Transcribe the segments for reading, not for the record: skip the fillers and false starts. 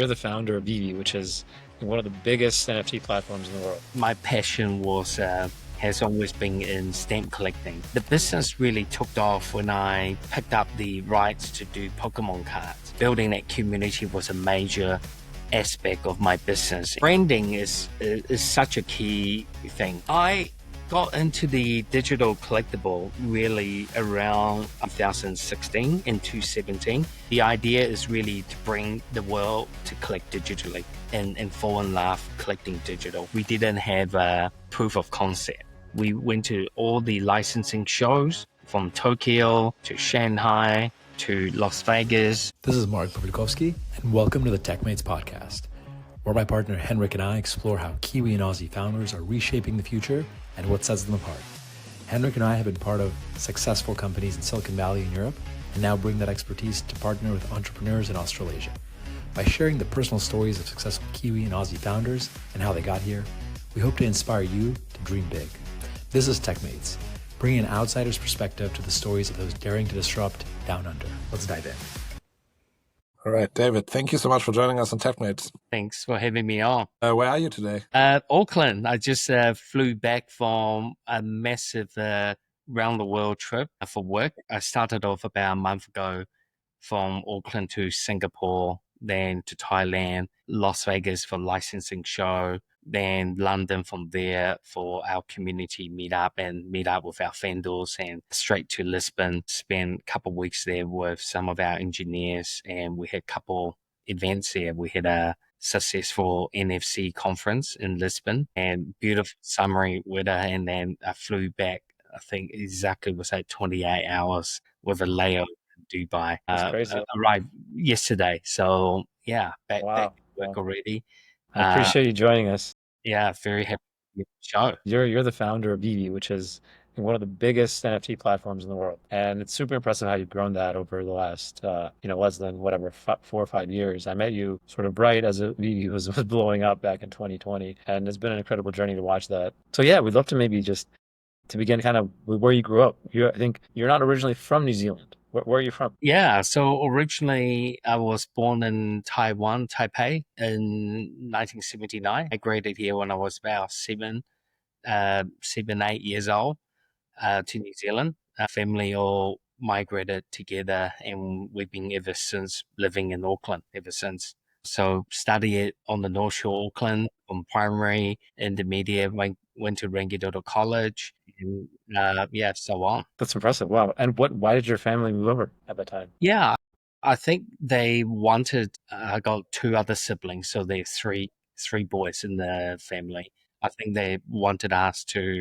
You're the founder of VeVe, which is one of the biggest NFT platforms in the world. My passion has always been in stamp collecting. The business really took off when I picked up the rights to do Pokemon cards. Building that community was a major aspect of my business. Branding is such a key thing. I got into the digital collectible really around 2016 and 2017. The idea is really to bring the world to collect digitally and fall in love collecting digital. We didn't have a proof of concept. We went to all the licensing shows from Tokyo to Shanghai to Las Vegas. This is Mark Pawlikowski, and welcome to the TechMates podcast, where my partner Henrik and I explore how Kiwi and Aussie founders are reshaping the future and what sets them apart. Henrik and I have been part of successful companies in Silicon Valley and Europe, and now bring that expertise to partner with entrepreneurs in Australasia. By sharing the personal stories of successful Kiwi and Aussie founders and how they got here, we hope to inspire you to dream big. This is TechMates, bringing an outsider's perspective to the stories of those daring to disrupt down under. Let's dive in. All right, David, thank you so much for joining us on TechMates. Thanks for having me on. Where are you today? Auckland. I just flew back from a massive round-the-world trip for work. I started off about a month ago from Auckland to Singapore, then to Thailand, Las Vegas for licensing show, then London from there for our community meetup and meet up with our vendors, and straight to Lisbon. Spent a couple of weeks there with some of our engineers, and we had a couple events there. We had a successful NFC conference in Lisbon and beautiful summery weather, and then I flew back, I think exactly was like 28 hours with a layover in Dubai. That's crazy. Arrived yesterday. So yeah, back to work Wow. already. I appreciate you joining us. Yeah, very happy to be on the show. You're the founder of VeVe, which is one of the biggest NFT platforms in the world. And it's super impressive how you've grown that over the last, less than 4 or 5 years. I met you sort of right as VeVe was blowing up back in 2020. And it's been an incredible journey to watch that. So yeah, we'd love to maybe just to begin kind of with where you grew up. I think you're not originally from New Zealand. Where are you from? Yeah, so originally I was born in Taiwan, Taipei, in 1979. I graduated here when I was about 8 years old to New Zealand. Our family all migrated together, and we've been ever since living in Auckland ever since. So studied on the North Shore, Auckland, from primary, intermediate, went to Rangidoto College, and so on. That's impressive. Wow. And why did your family move over at that time? Yeah, I think they wanted, I got 2 other siblings, so there's three boys in the family. I think they wanted us to,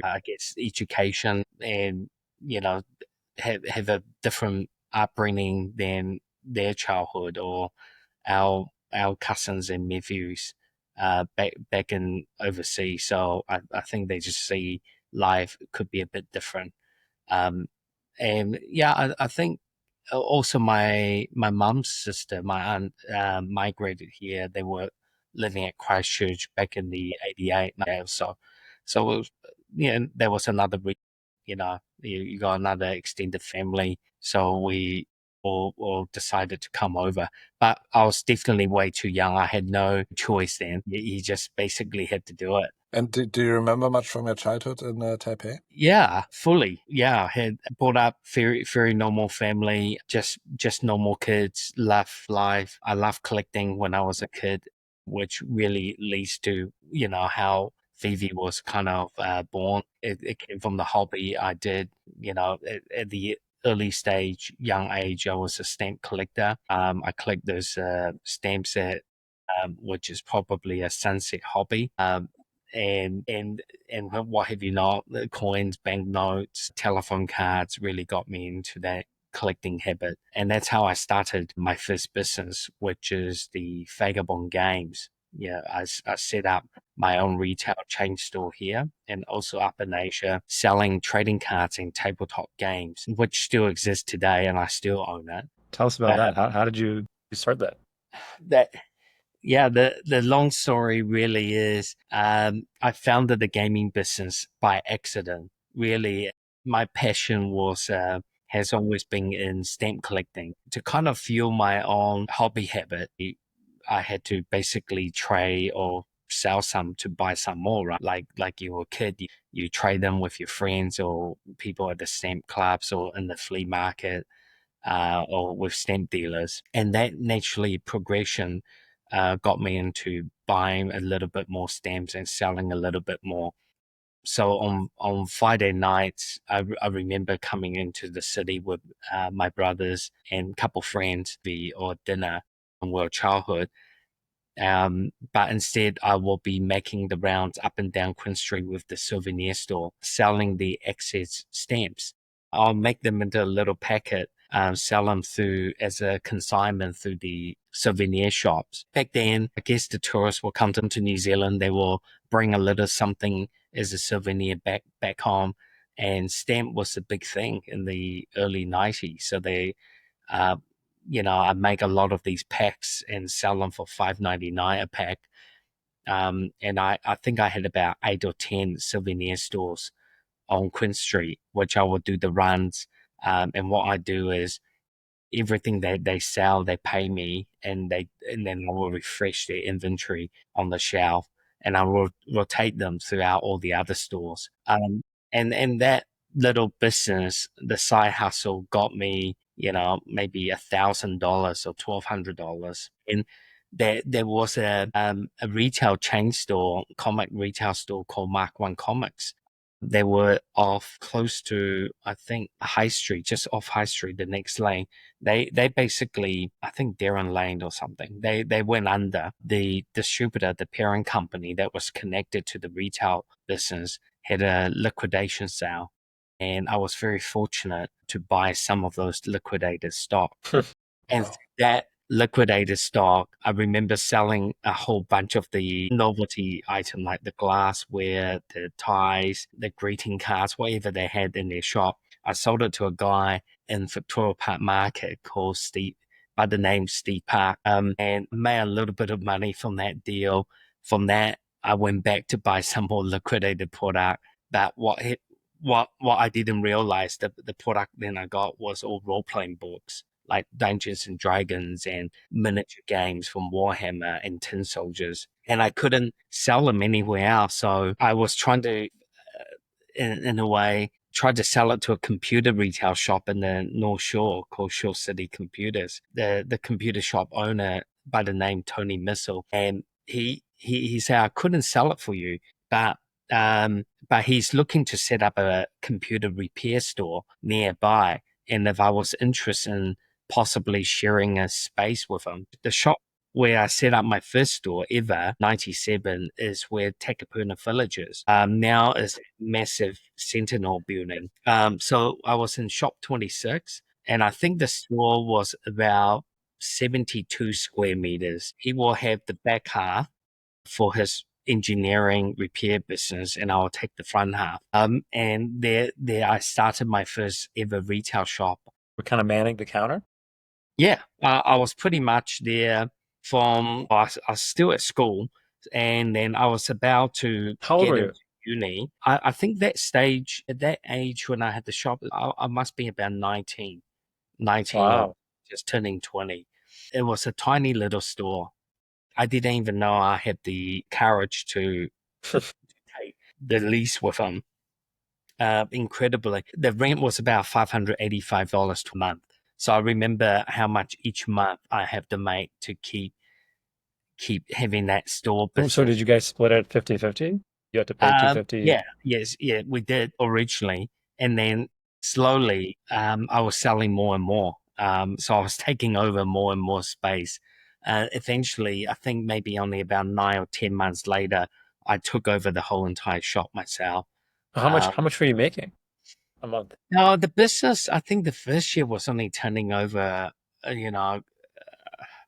education and, have a different upbringing than their childhood or our cousins and nephews back in overseas. So I think they just see life could be a bit different. And yeah, I think also my mum's sister, my aunt, migrated here. They were living at Christchurch back in the 88 now. So it was, there was another, you got another extended family. So we all decided to come over. But I was definitely way too young. I had no choice then. You just basically had to do it. And do you remember much from your childhood in Taipei? Yeah, fully. Yeah, I had brought up very, very normal family, just normal kids, love life. I loved collecting when I was a kid, which really leads to, how VeVe was kind of born. It came from the hobby I did, at the early stage, young age, I was a stamp collector. I collect those stamps which is probably a sunset hobby. And what have you not, the coins, banknotes, telephone cards really got me into that collecting habit. And that's how I started my first business, which is the Vagabond Games. Yeah, I set up my own retail chain store here and also up in Asia, selling trading cards and tabletop games, which still exists today, and I still own it. Tell us about that. How did you start that? The long story really is I founded the gaming business by accident. Really, my passion has always been in stamp collecting to kind of fuel my own hobby habit. I had to basically trade or sell some to buy some more, right? Like you were a kid, you trade them with your friends or people at the stamp clubs or in the flea market, or with stamp dealers. And that naturally progression got me into buying a little bit more stamps and selling a little bit more. So on Friday nights, I remember coming into the city with my brothers and a couple friends or dinner on World Childhood. But instead, I will be making the rounds up and down Queen Street with the souvenir store, selling the excess stamps. I'll make them into a little packet, sell them through as a consignment through the souvenir shops. Back then, I guess the tourists will come to New Zealand. They will bring a little something as a souvenir back home, and stamp was a big thing in the early 90s. So they uh, I make a lot of these packs and sell them for $5.99 a pack. And I think I had about 8 or 10 souvenir stores on Queen Street, which I would do the runs. And what I do is everything that they sell, they pay me, and then I will refresh their inventory on the shelf, and I will rotate them throughout all the other stores. And that little business, the side hustle, got me, maybe $1,000 or $1,200. And there was a retail chain store, comic retail store called Mark One Comics. They were off close to, I think, High Street, just off High Street, the next lane. They basically, I think Darren Lane or something, they went under. The distributor, the parent company that was connected to the retail business, had a liquidation sale. And I was very fortunate to buy some of those liquidated stock. And that liquidated stock, I remember selling a whole bunch of the novelty item like the glassware, the ties, the greeting cards, whatever they had in their shop. I sold it to a guy in Victoria Park Market called Steve, by the name Steve Park, and made a little bit of money from that deal. From that, I went back to buy some more liquidated product. But what I didn't realize, that the product then I got was all role-playing books, like Dungeons and Dragons and miniature games from Warhammer and Tin Soldiers. And I couldn't sell them anywhere else. So I was trying to, in a way, try to sell it to a computer retail shop in the North Shore called Shore City Computers. The computer shop owner by the name Tony Missile. And he said, I couldn't sell it for you, but he's looking to set up a computer repair store nearby. And if I was interested in possibly sharing a space with him, the shop where I set up my first store ever, 97, is where Takapuna Village is. Now is a massive Sentinel building. So I was in shop 26, and I think the store was about 72 square meters. He will have the back half for his engineering repair business, and I'll take the front half. And there I started my first ever retail shop. We're kind of manning the counter. Yeah, I was pretty much there from, I was still at school, and then I was about to How old were you? into uni. I think at that age when I had the shop, I must be about 19 Wow. or just turning 20. It was a tiny little store. I didn't even know I had the courage to take the lease with them. Incredibly, the rent was about $585 a month. So I remember how much each month I have to make to keep having that store business. So did you guys split it 50-50? You had to pay $250? Yeah, we did originally. And then slowly, I was selling more and more. So I was taking over more and more space. Eventually, I think maybe only about 9 or 10 months later, I took over the whole entire shop myself. How much were you making a month? No, the business, I think the first year was only turning over,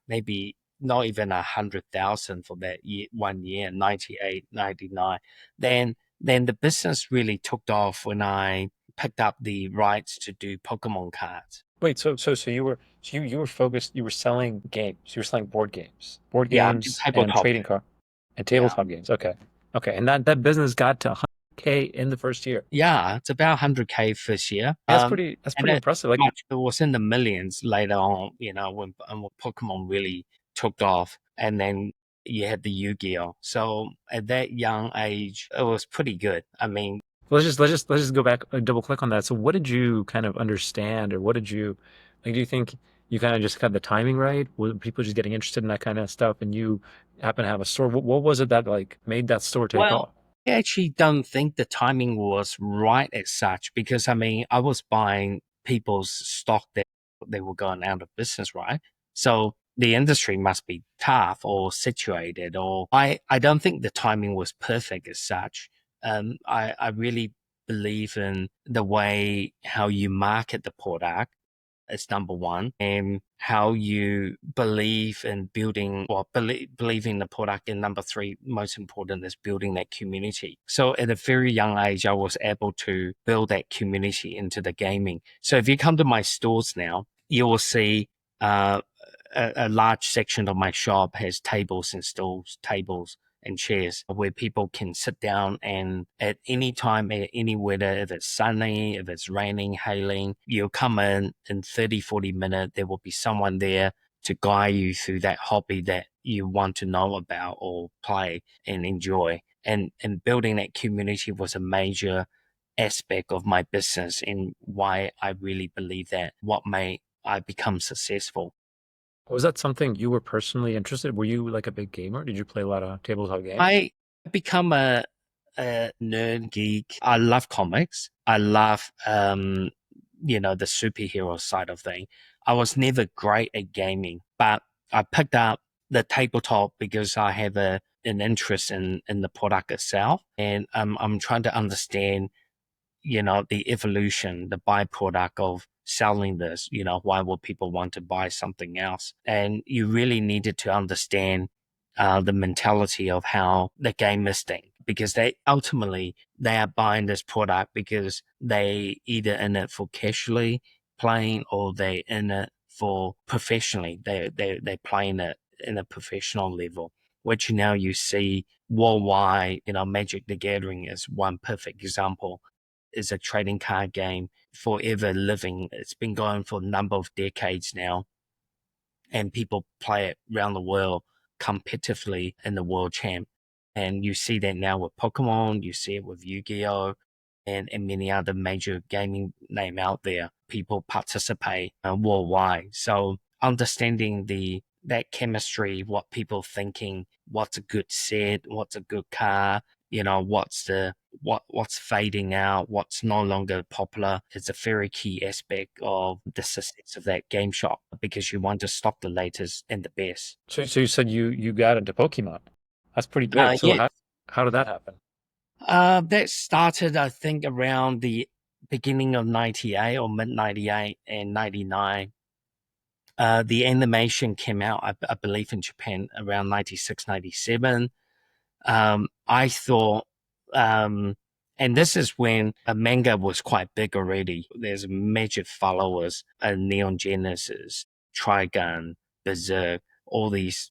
maybe not even 100,000 for that year, 1 year, 98, 99. Then the business really took off when I picked up the rights to do Pokemon cards. Wait, so you were focused, you were selling games. You were selling board games. Yeah, And tabletop. trading card and tabletop games. Okay. And that business got to 100K in the first year. Yeah, it's about 100K first year. That's pretty impressive. Like, it was in the millions later on, when Pokemon really took off. and then you had the Yu-Gi-Oh. So at that young age, it was pretty good. I mean, Let's just go back, double click on that. So what did you kind of understand, or what did you like? Do you think you kind of just got the timing right? Were people just getting interested in that kind of stuff, and you happen to have a store? What was it that like made that store take off? well, I actually don't think the timing was right as such because I mean, I was buying people's stock that they were going out of business, right? So the industry must be tough or situated, or I don't think the timing was perfect as such. I really believe in the way how you market the product is number one, and how you believe in building, well, believing the product. And number three, most important, is building that community. So at a very young age, I was able to build that community into the gaming. So if you come to my stores now, you will see uh, a large section of my shop has tables and stools, tables and chairs where people can sit down, and at any time, at any weather, if it's sunny, if it's raining, hailing, you'll come in 30, 40 minutes, there will be someone there to guide you through that hobby that you want to know about or play and enjoy. And building that community was a major aspect of my business and why I really believe that what made I become successful. Was that something you were personally interested? Were you like a big gamer? Did you play a lot of tabletop games? I become a nerd geek. I love comics. I love the superhero side of thing. I was never great at gaming, but I picked up the tabletop because I have an interest in the product itself, and I'm trying to understand the evolution, the byproduct of selling this. Why would people want to buy something else? And you really needed to understand the mentality of how the gamers think, because they ultimately they are buying this product because they either in it for casually playing, or they in it for professionally. They're playing it in a professional level, which now you see worldwide. Magic the Gathering is one perfect example. Is a trading card game forever living. It's been going for a number of decades now, and people play it around the world competitively in the world champ. And you see that now with Pokemon, you see it with Yu-Gi-Oh, and many other major gaming name out there. People participate worldwide. So understanding that chemistry, what people thinking, what's a good set, what's a good car, what's fading out, what's no longer popular, is a very key aspect of the success of that game shop, because you want to stock the latest and the best. So you said you got into Pokemon. That's pretty big. So Yeah, how did that happen? that started, I think, around the beginning of 98 or mid 98 and 99. The animation came out, I believe, in Japan around 96, 97. I thought, and this is when a manga was quite big already. There's major followers, Neon Genesis, Trigun, Berserk, all these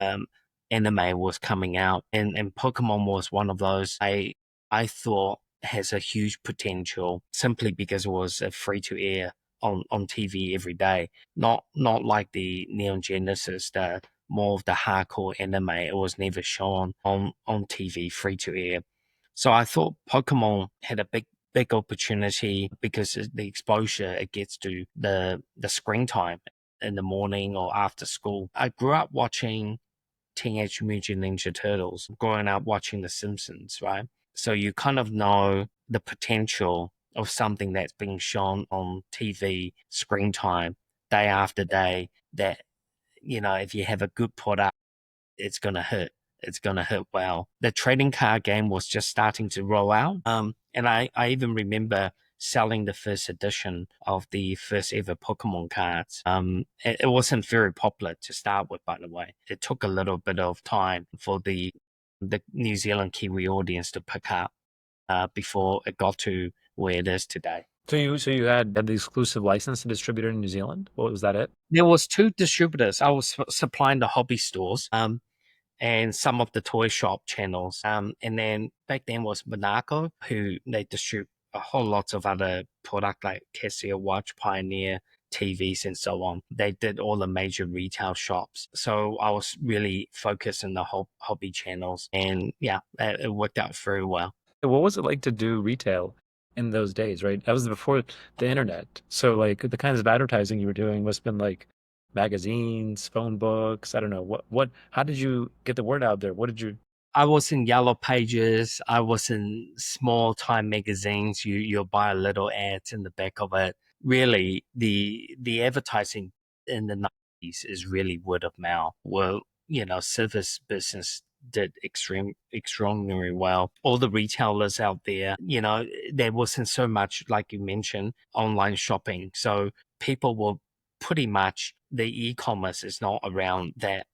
anime was coming out, and Pokemon was one of those. I thought has a huge potential simply because it was a free to air on TV every day, not like the Neon Genesis, the more of the hardcore anime. It was never shown on TV free to air. So I thought Pokemon had a big opportunity because of the exposure it gets to the screen time in the morning or after school. I grew up watching Teenage Mutant Ninja Turtles, growing up watching The Simpsons, right? So you kind of know the potential of something that's being shown on TV screen time day after day, that if you have a good product, it's going to hit. It's going to hit well. The trading card game was just starting to roll out. And I even remember selling the first edition of the first ever Pokemon cards. It wasn't very popular to start with, by the way. It took a little bit of time for the New Zealand Kiwi audience to pick up before it got to where it is today. So you had the exclusive license to distributor in New Zealand? What was that it? There was two distributors. I was supplying the hobby stores. And some of the toy shop channels. And then back then was Monaco, who they distribute a whole lot of other product like Casio Watch, Pioneer, TVs and so on. They did all the major retail shops. So I was really focused on the whole hobby channels, and yeah, it worked out very well. What was it like to do retail in those days, right? That was before the internet. So like the kinds of advertising you were doing must have been like magazines, phone books. I don't know. How did you get the word out there? What did you I was in Yellow Pages. I was in small time magazines. You'll buy a little ads in the back of it. Really, the advertising in the 90s is really word of mouth. Well, service business did extraordinarily well. All the retailers out there, there wasn't so much, like you mentioned, online shopping. So people were pretty much, the e-commerce is not around that,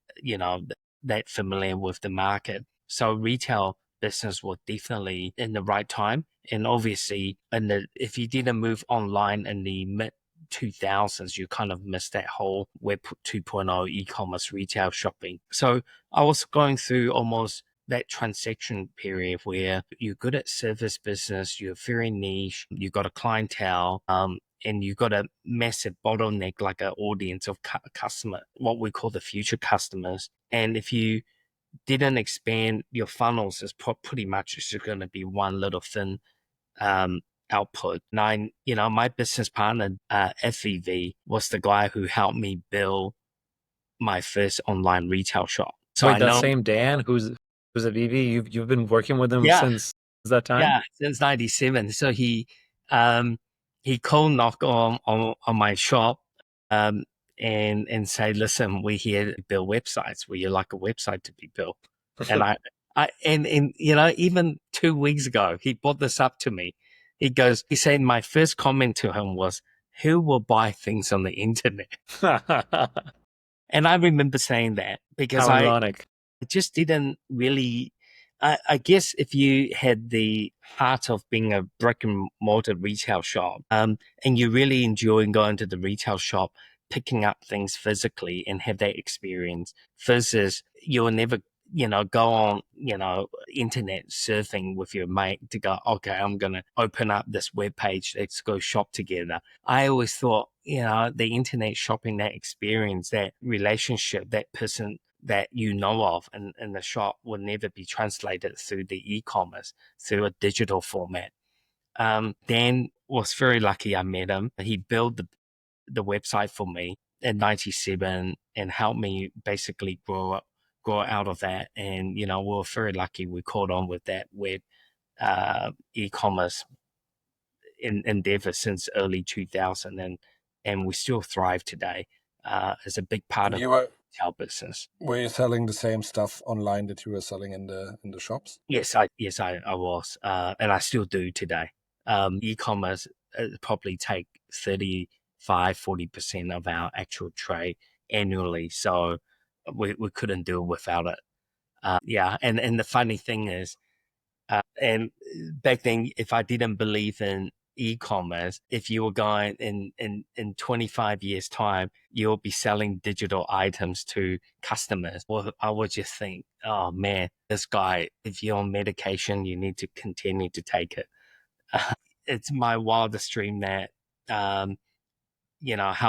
that familiar with the market. So retail business was definitely in the right time. And obviously, if you didn't move online in the mid 2000s, you kind of missed that whole Web 2.0 e-commerce retail shopping. So I was going through almost that transaction period where you're good at service business, you're very niche, you got a clientele, and you got a massive bottleneck, like an audience of customer, what we call the future customers. And if you didn't expand your funnels, is pretty much just going to be one little thin output. And my business partner, FVV, was the guy who helped me build my first online retail shop. So Wait, I that know, same Dan who's at VV, you've been working with him yeah, since that time? yeah, since '97. So he cold knocked on my shop, um, and say, listen, we're here to build websites. Would you like a website to be built? And and even 2 weeks ago, he brought this up to me. He said, my first comment to him was, who will buy things on the internet? And I remember saying that because How ironic. it just didn't really. I guess if you had the heart of being a brick and mortar retail shop, and you really enjoy going to the retail shop, picking up things physically and have that experience, versus you'll never, go on, internet surfing with your mate to go, okay, I'm going to open up this web page. Let's go shop together. I always thought, the internet shopping, that experience, that relationship, that person that you know of in the shop will never be translated through the e-commerce, through a digital format. Dan was very lucky I met him. He built the website for me in '97 and helped me basically grow out of that. And, we were very lucky we caught on with that web e-commerce endeavor since early 2000, and we still thrive today as a big part of our business. Were you selling the same stuff online that you were selling in the shops? Yes, I was, and I still do today. E-commerce probably take 35-40% of our actual trade annually, so we couldn't do it without it. Yeah, and the funny thing is, and back then, if I didn't believe in e-commerce, if you were going in 25 years time, you'll be selling digital items to customers. Well, I would just think, oh man, this guy, if you're on medication, you need to continue to take it. It's my wildest dream that, how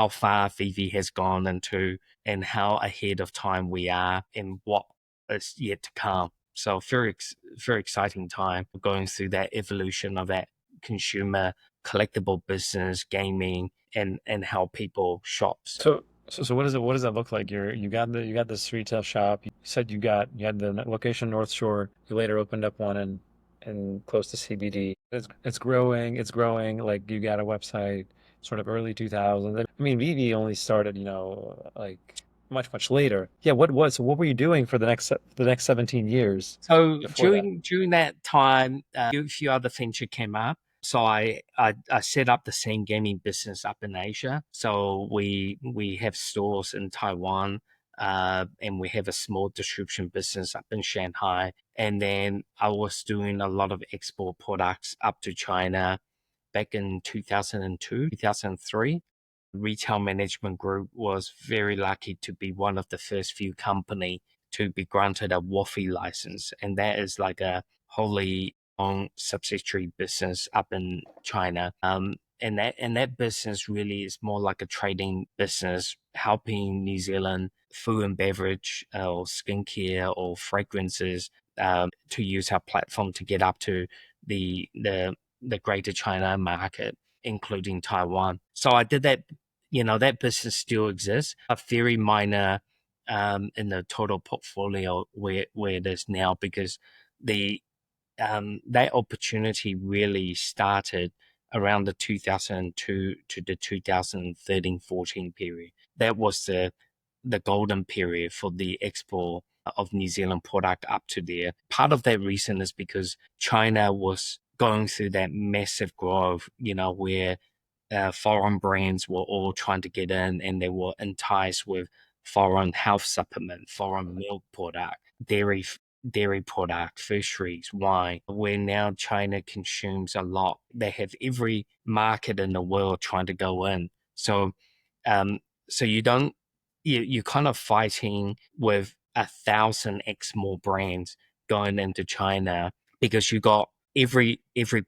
far VV has gone into and how ahead of time we are and what is yet to come. So very exciting time going through that evolution of that consumer collectible business, gaming, and how people shops. So what does that look like? You got this retail shop. You said you had the location North Shore. You later opened up one in close to CBD. It's growing. It's growing. Like you got a website, sort of early 2000s. I mean, VV only started, like much later. Yeah. So what were you doing for the next 17 years So before that? during that time, a few other venture came up. So I set up the same gaming business up in Asia. So we have stores in Taiwan, and we have a small distribution business up in Shanghai. And then I was doing a lot of export products up to China back in 2002, 2003. Retail Management Group was very lucky to be one of the first few company to be granted a WFOE license, and that is like a wholly owned subsidiary business up in China. that business really is more like a trading business, helping New Zealand food and beverage or skincare or fragrances to use our platform to get up to the greater China market, including Taiwan. So I did that. That business still exists, a very minor in the total portfolio where it is now, because the that opportunity really started around the 2002 to the 2013-14 period. That was the golden period for the export of New Zealand product up to there. Part of that reason is because China was going through that massive growth, where foreign brands were all trying to get in, and they were enticed with foreign health supplement, foreign milk product, dairy product, fisheries, wine, where now China consumes a lot. They have every market in the world trying to go in. So, so you're kind of fighting with 1,000x more brands going into China, because you got every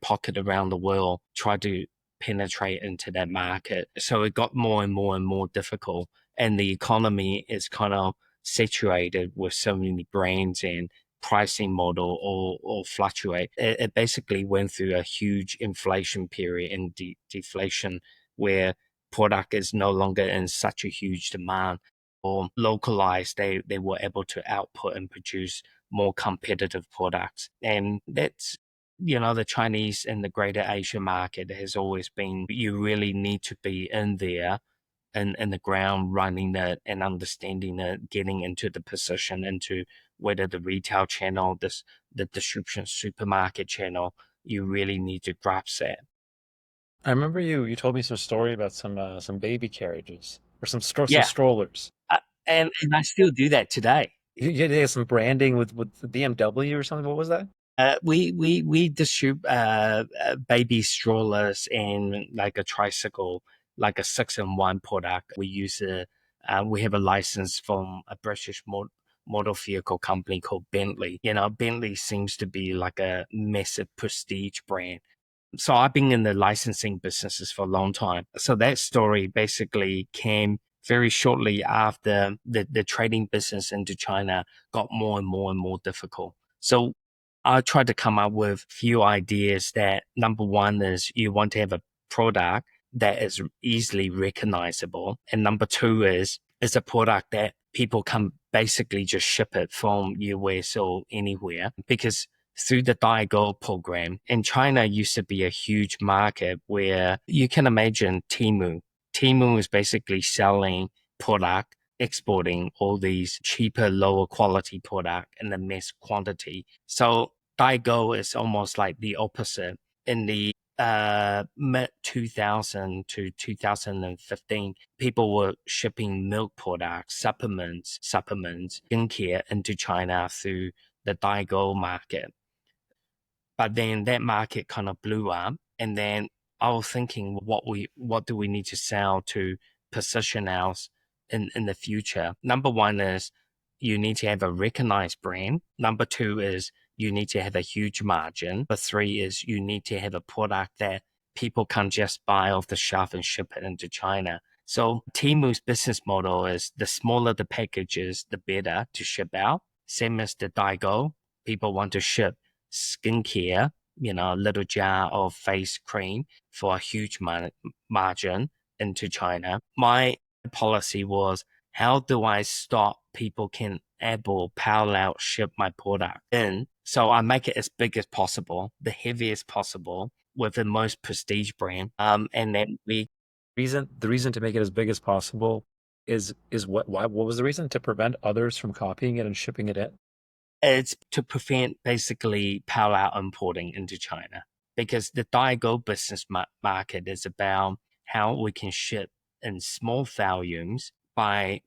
pocket around the world try to penetrate into that market. So it got more and more and more difficult, and the economy is kind of saturated with so many brands, and pricing model or fluctuate. It basically went through a huge inflation period and deflation, where product is no longer in such a huge demand or localized. They were able to output and produce more competitive products. And that's, the Chinese and the greater Asia market has always been, you really need to be in there in the ground, running it and understanding it, getting into the position, into whether the retail channel, the distribution supermarket channel, you really need to grasp that. I remember you told me some story about some baby carriages or some Yeah, strollers. and I still do that today. You had some branding with the BMW or something. What was that? We distribute baby strollers and like a tricycle, like a 6-in-1 product. We have a license from a British motor vehicle company called Bentley. Bentley seems to be like a massive prestige brand. So I've been in the licensing businesses for a long time. So that story basically came very shortly after the trading business into China got more and more and more difficult. So I tried to come up with a few ideas. That number one is you want to have a product that is easily recognizable. And number two is a product that people can basically just ship it from US or anywhere, because through the daigou program in China used to be a huge market where you can imagine Temu. Temu is basically selling product, exporting all these cheaper, lower quality product in the mass quantity. So daigou is almost like the opposite. In the mid 2000 to 2015, people were shipping milk products, supplements, skincare into China through the daigou market. But then that market kind of blew up, and then I was thinking, what do we need to sell to position ours in the future? Number one is you need to have a recognized brand. Number two is you need to have a huge margin. Number three is you need to have a product that people can just buy off the shelf and ship it into China. So Temu's business model is the smaller the packages, the better to ship out. Same as the daigou. People want to ship skincare, a little jar of face cream for a huge margin into China. My policy was, how do I stop people can parallel ship my product in? So I make it as big as possible, the heaviest possible, with the most prestige brand. And then the reason to make it as big as possible is what was the reason? To prevent others from copying it and shipping it in? It's to prevent basically parallel importing into China, because the daigou business market is about how we can ship in small volumes by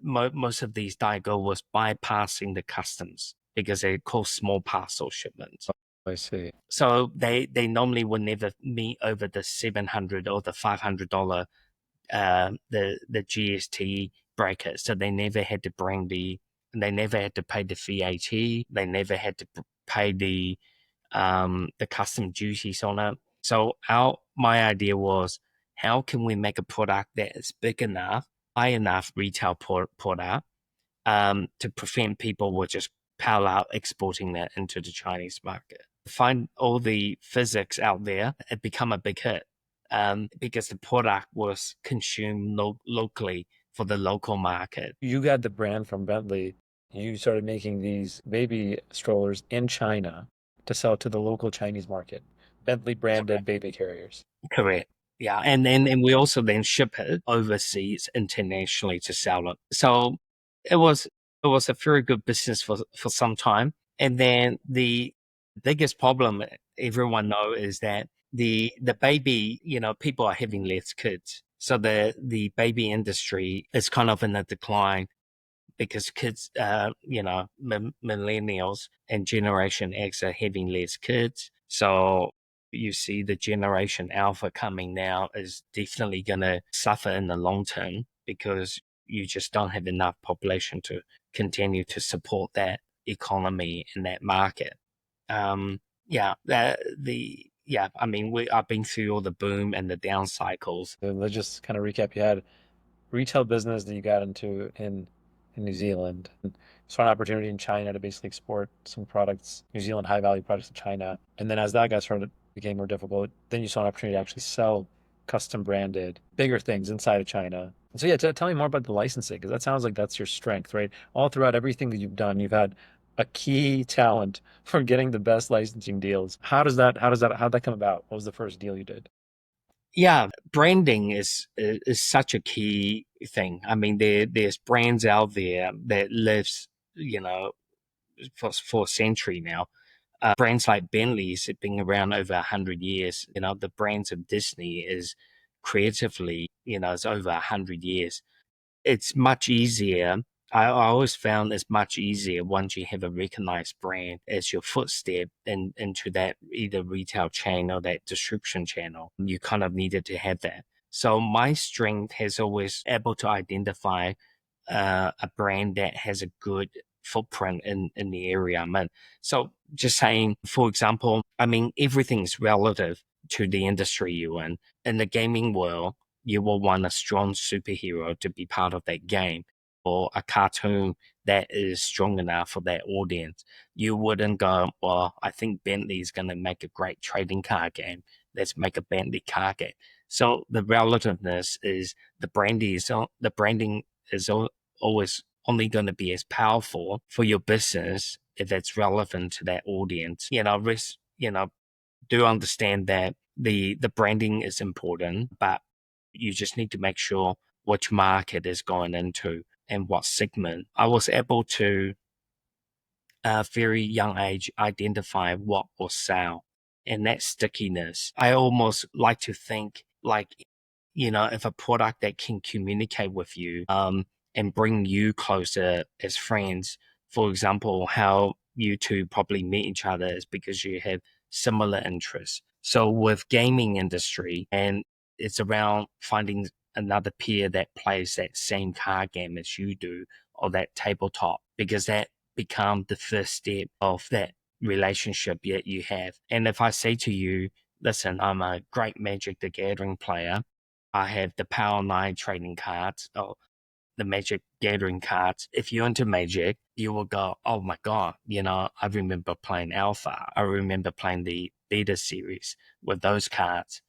most of these daigou was bypassing the customs, because they call small parcel shipments. I see. So they normally would never meet over the $700 or the $500 the GST bracket. So they never had to they never had to pay the VAT. They never had to pay the custom duties on it. So my idea was, how can we make a product that is big enough, high enough retail product, to prevent people with just pal out exporting that into the Chinese market. Find all the physics out there, it become a big hit, because the product was consumed locally for the local market. You got the brand from Bentley. You started making these baby strollers in China to sell to the local Chinese market. Bentley branded baby carriers. Correct. Yeah, and we also then ship it overseas internationally to sell it. So it was a very good business for some time. And then the biggest problem everyone know is that the baby, people are having less kids. So the baby industry is kind of in a decline because kids, millennials and Generation X are having less kids. So you see the Generation Alpha coming now is definitely going to suffer in the long term because you just don't have enough population to continue to support that economy and that market. I've been through all the boom and the down cycles. Let's just kind of recap. You had retail business that you got into in New Zealand. And saw an opportunity in China to basically export some products, New Zealand high value products to China. And then as that got started, became more difficult, then you saw an opportunity to actually sell custom branded, bigger things inside of China. And so yeah, tell me more about the licensing, because that sounds like that's your strength, right? All throughout everything that you've done, you've had a key talent for getting the best licensing deals. How'd that come about? What was the first deal you did? Yeah, branding is such a key thing. I mean, there's brands out there that lives, for a century now. Brands like Bentley's have been around over 100 years. The brands of Disney is creatively, it's over 100 years. It's much easier. I always found it's much easier once you have a recognized brand as your footstep into that either retail chain or that distribution channel. You kind of needed to have that. So my strength has always able to identify a brand that has a good footprint in the area I'm in. So just saying, for example, I mean, everything's relative to the industry you're in. In the gaming world, you will want a strong superhero to be part of that game or a cartoon that is strong enough for that audience. You wouldn't go, well, I think Bentley's going to make a great trading card game. Let's make a Bentley card game. So the relativeness is the branding is always only going to be as powerful for your business if it's relevant to that audience. Do understand that the branding is important, but you just need to make sure which market is going into and what segment. I was able to, very young age, identify what will sell, and that stickiness. I almost like to think like, if a product that can communicate with you, and bring you closer as friends. For example, how you two probably meet each other is because you have similar interests. So with gaming industry, and it's around finding another peer that plays that same card game as you do, or that tabletop, because that become the first step of that relationship that you have. And if I say to you, listen, I'm a great Magic the Gathering player, I have the Power 9 trading cards, or the Magic Gathering cards. If you're into Magic, you will go, oh my God, I remember playing Alpha. I remember playing the Beta series with those cards.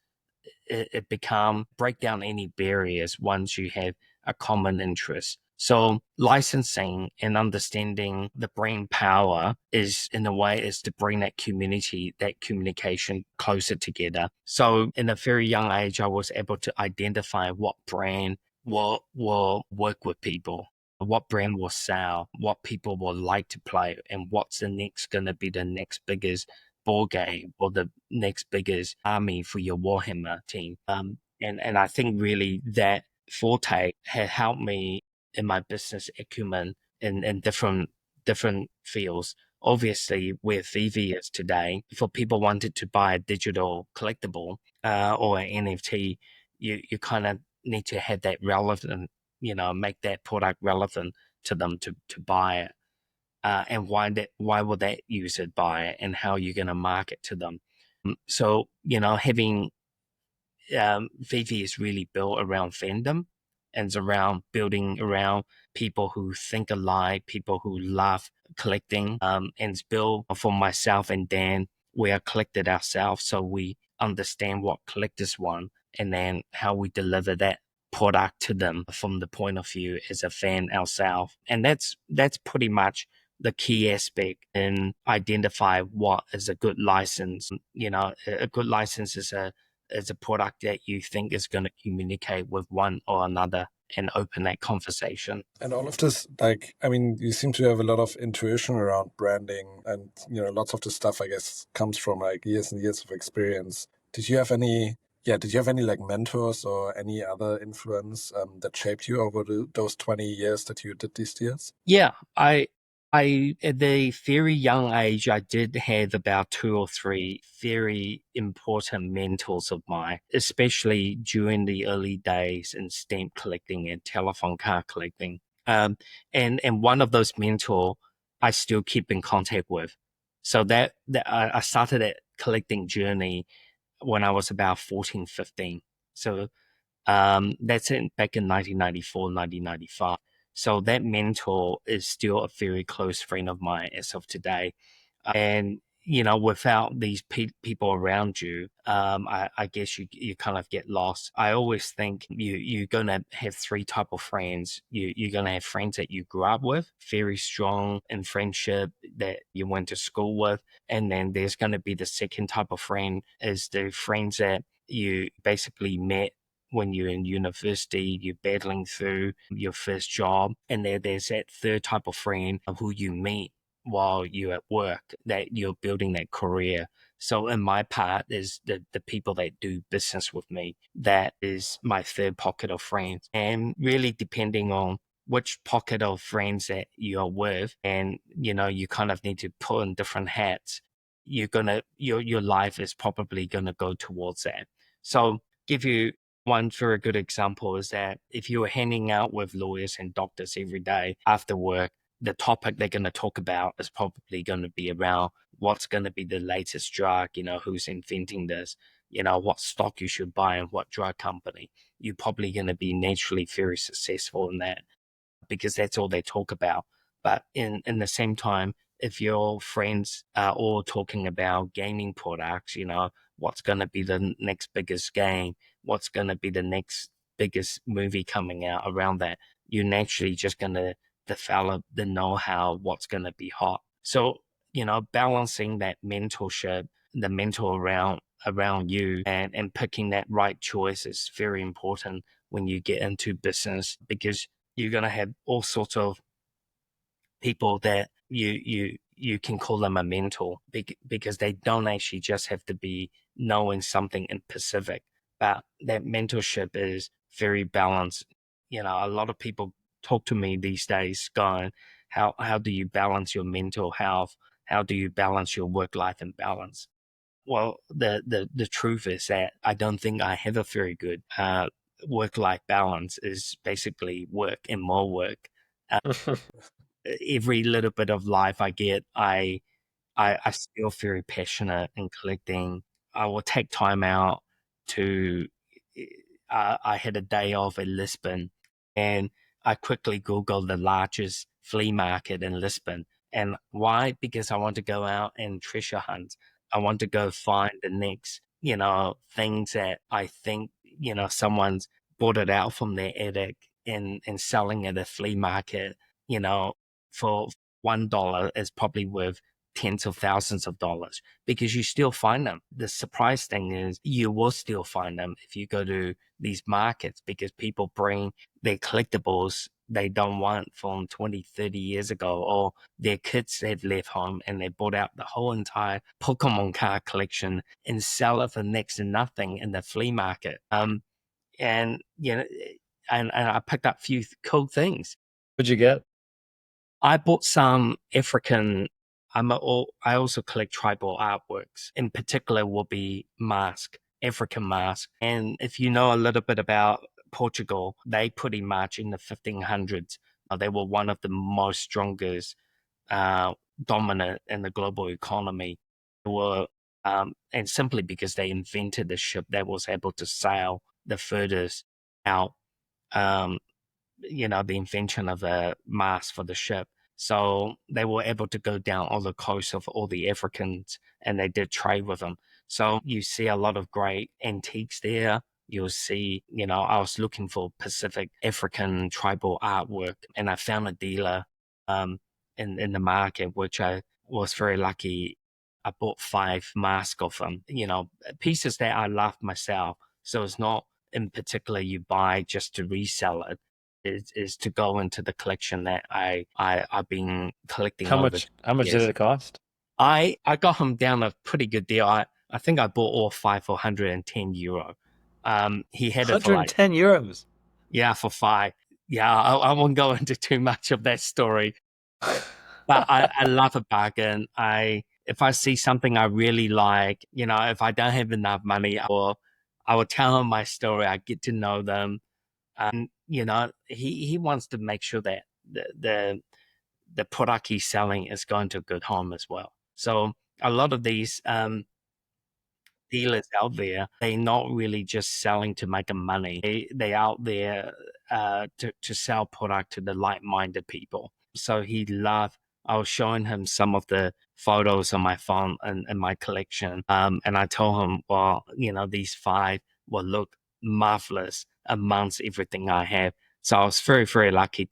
It become break down any barriers once you have a common interest. So licensing and understanding the brain power is, in a way, is to bring that community, that communication closer together. So in a very young age, I was able to identify what brand will work with people, what brand will sell, what people will like to play, and what's the next going to be the next biggest board game or the next biggest army for your Warhammer team. And I think really that forte had helped me in my business acumen in different fields. Obviously, where VV is today, for people wanted to buy a digital collectible, or an NFT, you kind of need to have that relevant, make that product relevant to them to buy it. And why will that user buy it, and how you're going to market to them. So, having VV is really built around fandom, and it's around building around people who think alike, people who love collecting. And it's built for myself and Dan. We are collected ourselves, so we understand what collectors want and then how we deliver that product to them from the point of view as a fan ourselves. And that's pretty much the key aspect in identify what is a good license. A good license is a product that you think is going to communicate with one or another and open that conversation. And all of this, you seem to have a lot of intuition around branding, and lots of the stuff, I guess, comes from years and years of experience. Did you have any mentors or any other influence that shaped you over those 20 years that you did these deals? Yeah, I at the very young age, I did have about 2 or 3 very important mentors of mine, especially during the early days in stamp collecting and telephone card collecting. And one of those mentor I still keep in contact with. So that I started that collecting journey when I was about 14, 15. So that's back in 1994, 1995. So that mentor is still a very close friend of mine as of today. And without these people around you, I guess you kind of get lost. I always think you're gonna have 3 type of friends. You're gonna have friends that you grew up with, very strong in friendship that you went to school with, and then there's gonna be the second type of friend is the friends that you basically met when you're in university, you're battling through your first job, and there's that third type of friend who you meet while you're at work, that you're building that career. So in my part is the people that do business with me. That is my third pocket of friends. And really depending on which pocket of friends that you're with, and you kind of need to put in different hats, your life is probably gonna go towards that. So give you one very good example is that if you were hanging out with lawyers and doctors every day after work, the topic they're going to talk about is probably going to be around what's going to be the latest drug, who's inventing this, what stock you should buy and what drug company. You're probably going to be naturally very successful in that because that's all they talk about. But in the same time, if your friends are all talking about gaming products, what's going to be the next biggest game, what's going to be the next biggest movie coming out around that, you're naturally just going to develop the know-how, what's going to be hot. So, balancing that mentorship, the mentor around you and picking that right choice is very important when you get into business, because you're going to have all sorts of people that you can call them a mentor because they don't actually just have to be knowing something in specific, but that mentorship is very balanced. A lot of people talk to me these days going, how do you balance your mental health? How do you balance your work-life and balance? Well, the truth is that I don't think I have a very good work-life balance. Is basically work and more work. Every little bit of life I get, I still very passionate in collecting. I will take time out to. I had a day off in Lisbon, and I quickly Googled the largest flea market in Lisbon. And why? Because I want to go out and treasure hunt. I want to go find the next, things that I think, someone's bought it out from their attic and selling at a flea market, you know, for $1 is probably worth tens of thousands of dollars because you still find them. The surprise thing is you will still find them if you go to these markets because people bring their collectibles they don't want from 20, 30 years ago, or their kids have left home and they bought out the whole entire Pokemon card collection and sell it for next to nothing in the flea market. And and I picked up a few cool things. What'd you get? I bought some African. I also collect tribal artworks. In particular, will be African mask. And if you know a little bit about Portugal, they pretty much in the 1500s, they were one of the most strongest, dominant in the global economy. They were And simply because they invented the ship that was able to sail the furthest out, the invention of a mast for the ship. So they were able to go down all the coast of all the Africans, and they did trade with them. So you see a lot of great antiques there. You'll see, I was looking for Pacific African tribal artwork, and I found a dealer in the market, which I was very lucky. I bought 5 masks of them, pieces that I love myself. So it's not in particular you buy just to resell it. Is to go into the collection that I've been collecting How over much did years. it cost? I got him down a pretty good deal. I think I bought all 5 for €110. He had it for like €110. for 5. Yeah, I won't go into too much of that story, but I love a bargain. If I see something I really like, if I don't have enough money, I will tell him my story. I get to know them. He wants to make sure that the product he's selling is going to a good home as well. So a lot of these dealers out there, they're not really just selling to make money. They out there to sell product to the like-minded people. So I was showing him some of the photos on my phone and my collection. And I told him, well, these 5 will look marvelous amongst everything I have. So I was very, very lucky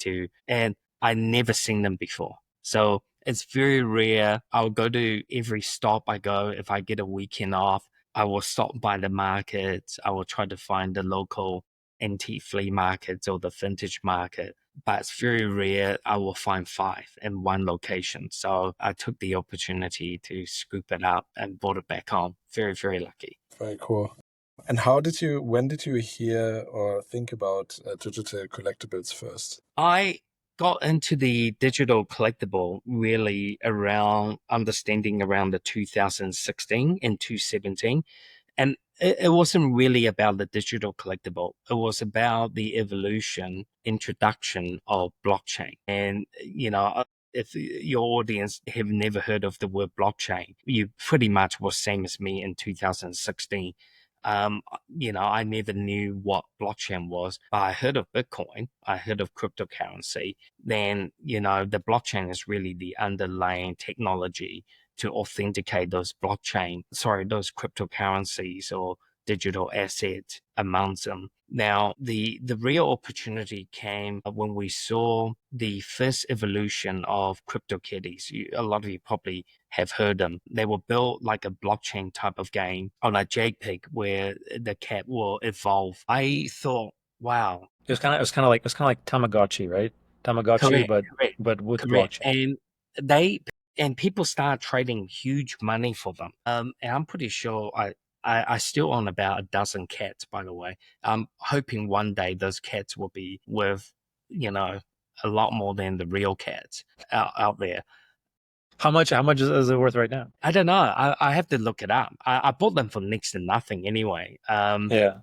and I never seen them before. So it's very rare. I'll go to every stop I go. If I get a weekend off, I will stop by the markets. I will try to find the local antique flea markets or the vintage market. But it's very rare I will find 5 in one location. So I took the opportunity to scoop it up and brought it back home. Very, very lucky. Very cool. And when did you hear or think about digital collectibles first? I got into the digital collectible really around the 2016 and 2017. And it wasn't really about the digital collectible. It was about the introduction of blockchain. And, if your audience have never heard of the word blockchain, you pretty much were same as me in 2016. I never knew what blockchain was, but I heard of Bitcoin. I heard of cryptocurrency. Then, the blockchain is really the underlying technology to authenticate those cryptocurrencies or digital assets amongst them. Now, the real opportunity came when we saw the first evolution of CryptoKitties. A lot of you probably have heard them. They were built like a blockchain type of game on a JPEG where the cat will evolve. I thought, wow. It was kind of like Tamagotchi, right? Tamagotchi, Correct. but with Correct. blockchain. And people start trading huge money for them. And I'm pretty sure I still own about a dozen cats, by the way. I'm hoping one day those cats will be worth, a lot more than the real cats out there. How much is it worth right now? I don't know. I have to look it up. I bought them for next to nothing anyway.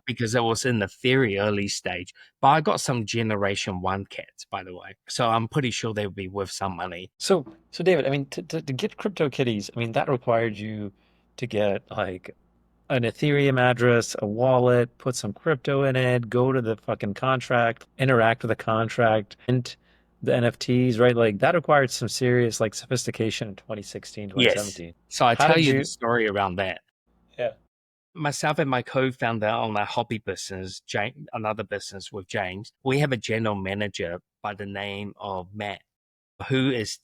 Because it was in the very early stage. But I got some Generation 1 cats, by the way. So I'm pretty sure they would be worth some money. So David, I mean, to get CryptoKitties, I mean, that required you to get like an Ethereum address, a wallet, put some crypto in it, go to the fucking contract, interact with the contract, and the NFTs, right? Like that required some serious like sophistication in 2016, 2017. Yes. So I tell you the story around that. Yeah. Myself and my co-founder on a hobby business, another business with James, we have a general manager by the name of Matt, who is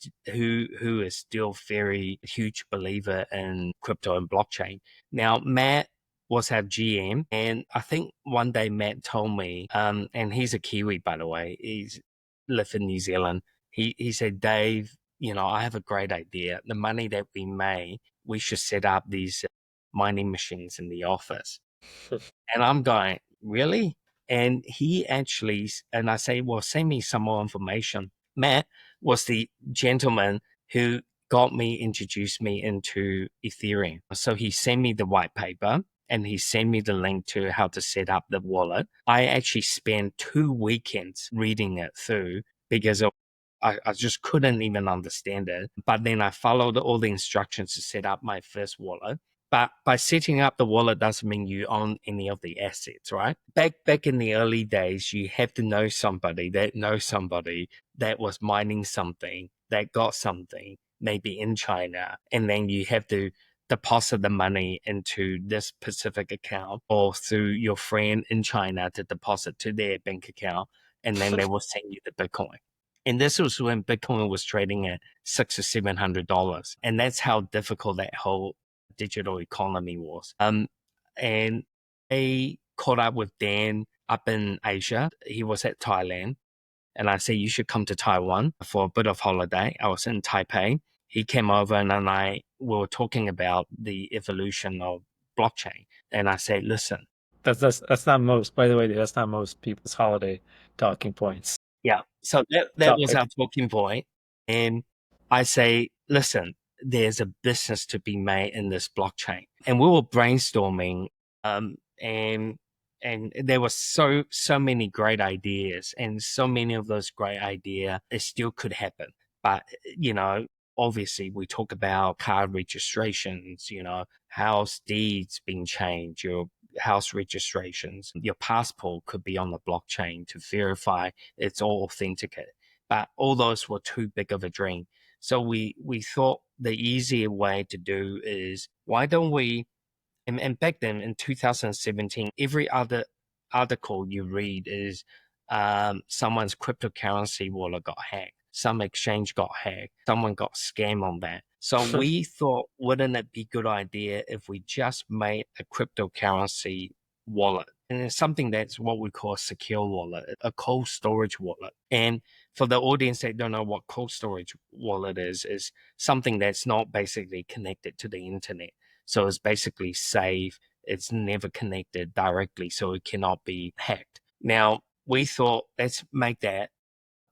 still very huge believer in crypto and blockchain. Now, Matt was our GM, and I think one day Matt told me, and he's a Kiwi, by the way, he's lived in New Zealand. He said, Dave, I have a great idea. The money that we made, we should set up these mining machines in the office. And I'm going, really? And he actually, and I say, well, send me some more information. Matt was the gentleman who introduced me into Ethereum. So he sent me the white paper and he sent me the link to how to set up the wallet. I actually spent 2 weekends reading it through because I just couldn't even understand it. But then I followed all the instructions to set up my first wallet. But by setting up the wallet doesn't mean you own any of the assets, right? Back in the early days, you have to know somebody that knows somebody that was mining something, that got something, maybe in China, and then you have to deposit the money into this specific account or through your friend in China to deposit to their bank account, and then they will send you the Bitcoin. And this was when Bitcoin was trading at $600 or $700, and that's how difficult that whole digital economy was. And I caught up with Dan up in Asia. He was at Thailand, and I said, you should come to Taiwan for a bit of holiday. I was in Taipei. He came over, and we were talking about the evolution of blockchain. And I said, listen. That's not most, by the way, that's not most people's holiday talking points. Yeah. So that was our talking point. And I say, listen, there's a business to be made in this blockchain. And we were brainstorming, and there were so many great ideas, and so many of those great ideas, it still could happen. But, obviously we talk about car registrations, house deeds being changed, your house registrations, your passport could be on the blockchain to verify it's all authenticated. But all those were too big of a dream. So we thought the easier way to do is, why don't we, and back then in 2017, every other article you read is someone's cryptocurrency wallet got hacked, some exchange got hacked, someone got scammed on that. So we thought, wouldn't it be a good idea if we just made a cryptocurrency wallet? And it's something that's what we call a secure wallet, a cold storage wallet. And for the audience that don't know what cold storage wallet is something that's not basically connected to the internet. So it's basically safe. It's never connected directly, so it cannot be hacked. Now, we thought, let's make that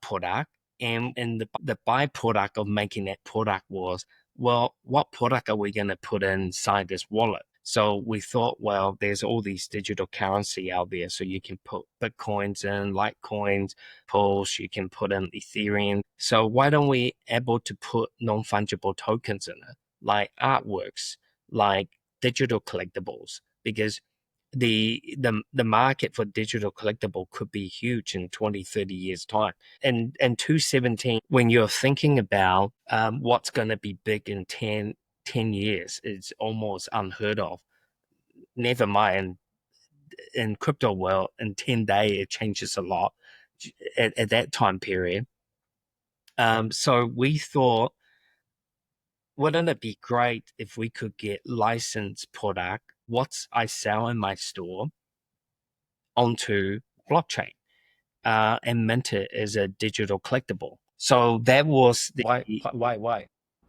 product. And the byproduct of making that product was, well, what product are we going to put inside this wallet? So we thought, well, there's all these digital currency out there. So you can put Bitcoins in, Litecoins, Pulse, you can put in Ethereum. So why don't we able to put non-fungible tokens in it, like artworks, like digital collectibles? Because the market for digital collectible could be huge in 20, 30 years time. And 2017, when you're thinking about what's going to be big in 10 years, it's almost unheard of. Never mind in crypto world, in 10 days, it changes a lot at that time period. So we thought, wouldn't it be great if we could get licensed product, what I sell in my store, onto blockchain and mint it as a digital collectible? So that was Why would you want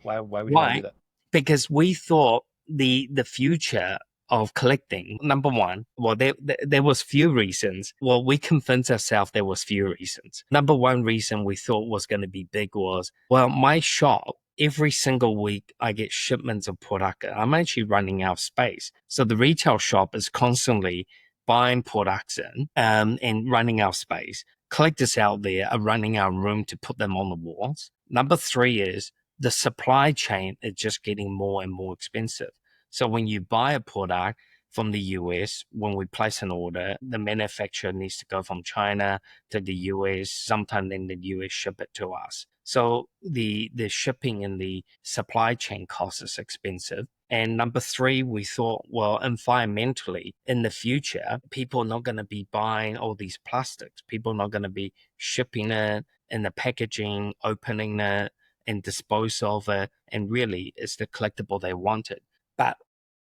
to do that? Because we thought the future of collecting, number one, well, there was few reasons. Well, we convinced ourselves there was few reasons. Number one reason we thought was going to be big was, well, my shop, every single week I get shipments of product. I'm actually running out of space. So the retail shop is constantly buying products in and running out of space. Collectors out there are running out of room to put them on the walls. Number three is the supply chain is just getting more and more expensive. So when you buy a product from the US, when we place an order, the manufacturer needs to go from China to the US. Sometimes then the US ship it to us. So the shipping and the supply chain cost is expensive. And number three, we thought, well, environmentally, in the future, people are not going to be buying all these plastics. People are not going to be shipping it in the packaging, opening it, and dispose of it. And really, it's the collectible they wanted. But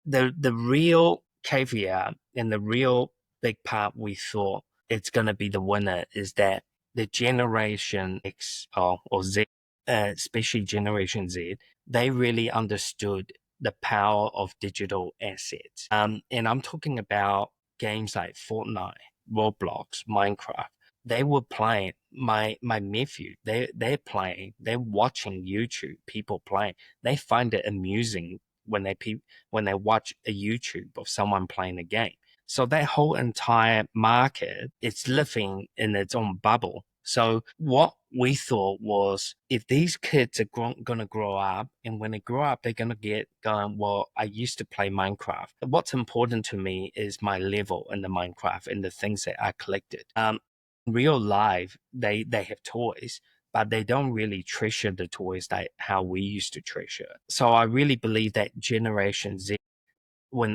the real caveat and the real big part we thought it's going to be the winner is that the Generation X or Z, especially Generation Z, they really understood the power of digital assets. And I'm talking about games like Fortnite, Roblox, Minecraft. They were playing, my nephew, they're playing, they're watching YouTube, people playing. They find it amusing when they watch a YouTube of someone playing a game. So that whole entire market, it's living in its own bubble. So what we thought was, if these kids are going to grow up, and when they grow up, they're going to get going, well, I used to play Minecraft. What's important to me is my level in the Minecraft and the things that I collected. In real life, they have toys, but they don't really treasure the toys that how we used to treasure. So I really believe that Generation Z,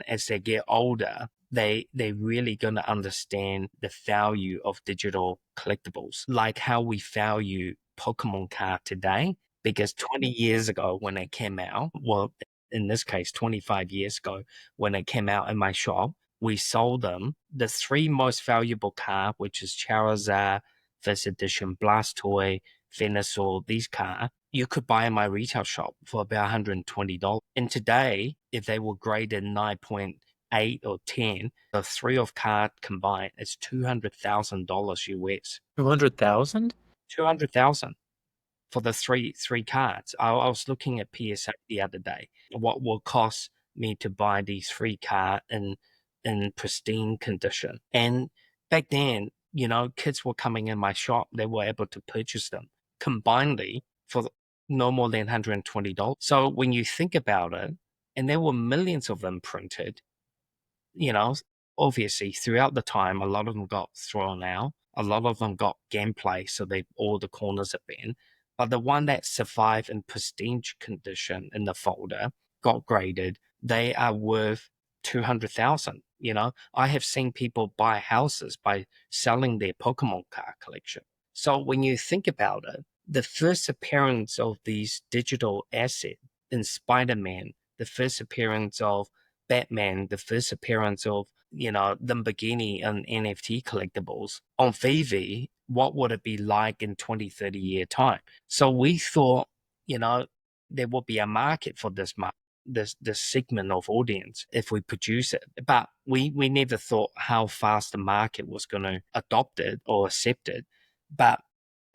as they get older, they really gonna understand the value of digital collectibles, like how we value Pokemon card today. Because 20 years ago when it came out, well, in this case, 25 years ago when it came out in my shop, we sold them the three most valuable card, which is Charizard, First Edition, Blastoise, Venusaur, these cards, you could buy in my retail shop for about $120. And today, if they were graded 9.8 or 10, the three of card combined is $200,000 US. 200,000? 200,000 for the three cards. I was looking at PSA the other day. What will cost me to buy these three cards in pristine condition? And back then, kids were coming in my shop. They were able to purchase them combinedly for no more than $120. So when you think about it, and there were millions of them printed, obviously throughout the time, a lot of them got thrown out. A lot of them got gameplay, so all the corners have been. But the one that survived in pristine condition in the folder got graded. They are worth 200,000. I have seen people buy houses by selling their Pokemon card collection. So when you think about it, the first appearance of these digital assets in Spider-Man, the first appearance of Batman, the first appearance of, Lamborghini and NFT collectibles on VeVe, what would it be like in 20, 30 year time? So we thought, there would be a market for this segment of audience if we produce it. But we never thought how fast the market was going to adopt it or accept it. But